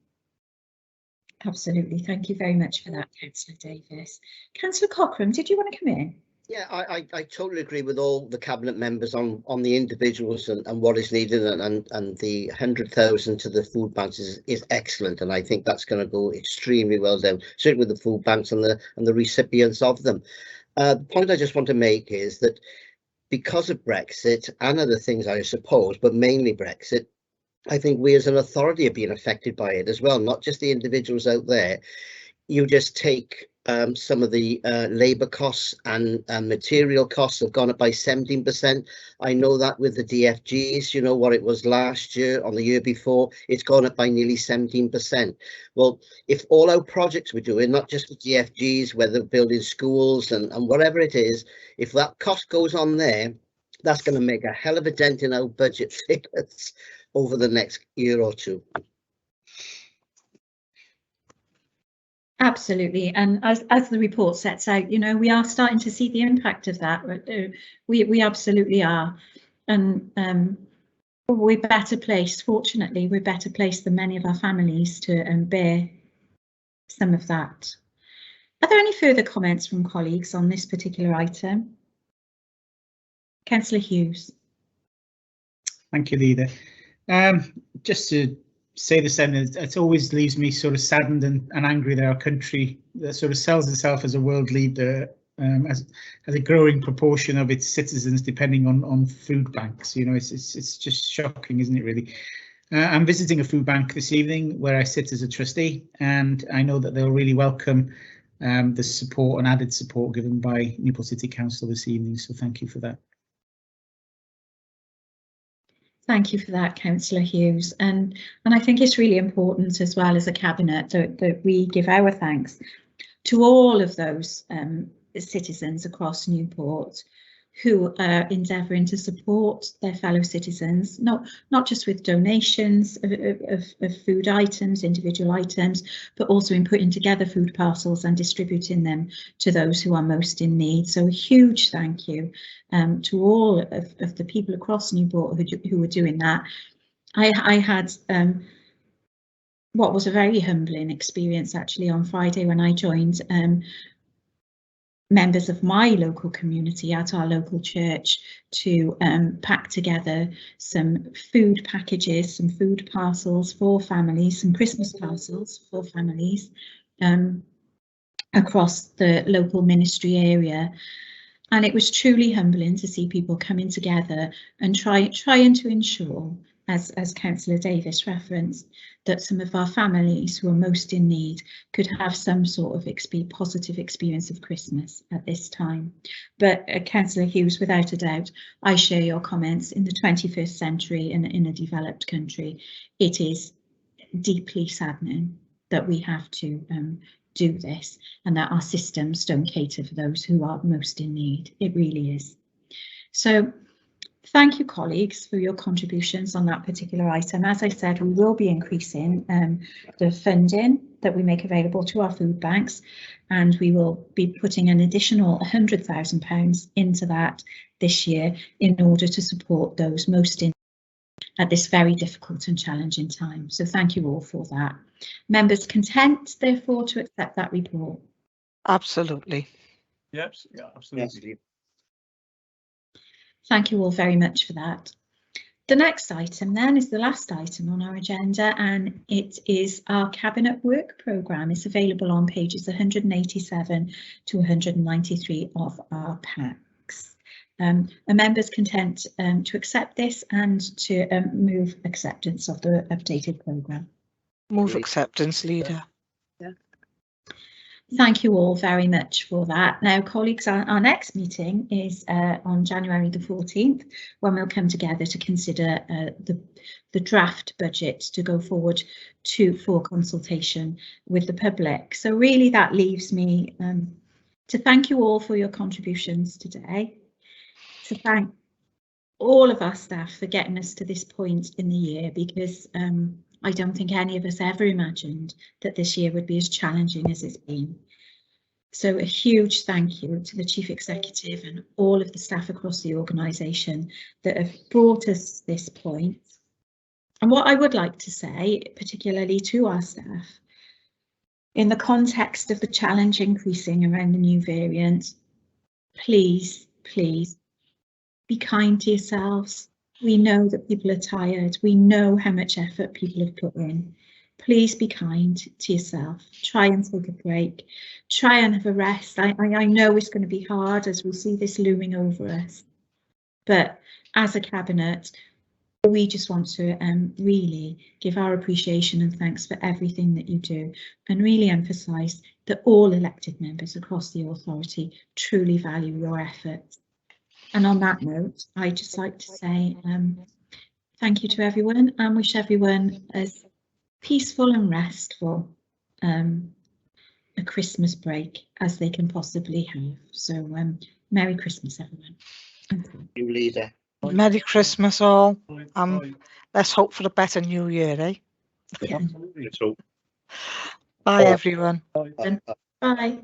S1: Absolutely. Thank you very much for that, Councillor Davis. Councillor Cochrane, did you want to come in?
S5: Yeah, I totally agree with all the cabinet members on the individuals and what is needed, and the 100,000 to the food banks is excellent, and I think that's going to go extremely well down, certainly with the food banks and the recipients of them. The point I just want to make is that because of Brexit and other things, I suppose, but mainly Brexit, I think we as an authority are being affected by it as well, not just the individuals out there. You just take some of the labour costs and material costs have gone up by 17%. I know that with the DFGs, you know what it was last year, on the year before, it's gone up by nearly 17%. Well, if all our projects we're doing, not just the DFGs, whether building schools and whatever it is, if that cost goes on there, that's going to make a hell of a dent in our budget figures over the next year or two.
S1: Absolutely, and as the report sets out, you know, we are starting to see the impact of that. We absolutely are, and we're better placed. Fortunately, we're better placed than many of our families to bear some of that. Are there any further comments from colleagues on this particular item? Councillor Hughes.
S6: Thank you, Leader. Just to say the same, it always leaves me sort of saddened and angry that our country that sort of sells itself as a world leader as a growing proportion of its citizens depending on food banks. You know, it's just shocking, isn't it, really? I'm visiting a food bank this evening where I sit as a trustee, and I know that they'll really welcome the support and added support given by Newport City Council this evening, so thank you for that.
S1: Thank you for that, Councillor Hughes, and I think it's really important as well as a cabinet that we give our thanks to all of those citizens across Newport who are endeavouring to support their fellow citizens, not just with donations of food items, individual items, but also in putting together food parcels and distributing them to those who are most in need. So a huge thank you to all of the people across Newport who were doing that. I had what was a very humbling experience actually on Friday when I joined members of my local community at our local church to pack together some food packages, some food parcels for families, some Christmas parcels for families. And across the local ministry area. And it was truly humbling to see people coming together and trying to ensure, as Councillor Davis referenced, that some of our families who are most in need could have some sort of positive experience of Christmas at this time. But Councillor Hughes, without a doubt, I share your comments. In the 21st century and in a developed country, it is deeply saddening that we have to do this and that our systems don't cater for those who are most in need. It really is. So thank you, colleagues, for your contributions on that particular item. As I said, we will be increasing the funding that we make available to our food banks, and we will be putting an additional £100,000 into that this year in order to support those most in at this very difficult and challenging time. So thank you all for that. Members content, therefore, to accept that report?
S4: Absolutely.
S9: Yes, yeah, absolutely.
S5: Yes.
S1: Thank you all very much for that. The next item then is the last item on our agenda, and it is our Cabinet Work Programme. It's available on pages 187 to 193 of our packs. Are members content to accept this and to move acceptance of the updated programme?
S4: Move acceptance, Leader.
S7: Yeah.
S1: Thank you all very much for that. Now, colleagues, our next meeting is on January the 14th, when we'll come together to consider the draft budget to go forward for consultation with the public. So really that leaves me to thank you all for your contributions today, to thank all of our staff for getting us to this point in the year, because I don't think any of us ever imagined that this year would be as challenging as it's been. So a huge thank you to the Chief Executive and all of the staff across the organisation that have brought us to this point. And what I would like to say, particularly to our staff, in the context of the challenge increasing around the new variant, please, please be kind to yourselves. We know that people are tired. We know how much effort people have put in. Please be kind to yourself. Try and take a break. Try and have a rest. I know it's going to be hard as we see this looming over us. But as a cabinet, we just want to really give our appreciation and thanks for everything that you do, and really emphasise that all elected members across the authority truly value your efforts. And on that note, I'd just like to say thank you to everyone, and wish everyone as peaceful and restful a Christmas break as they can possibly have. So Merry Christmas, everyone. Thank
S5: You, Leader.
S4: Merry Christmas all. Let's hope for a better new year, eh?
S1: you.
S3: Absolutely. So,
S4: Bye, everyone.
S1: Bye.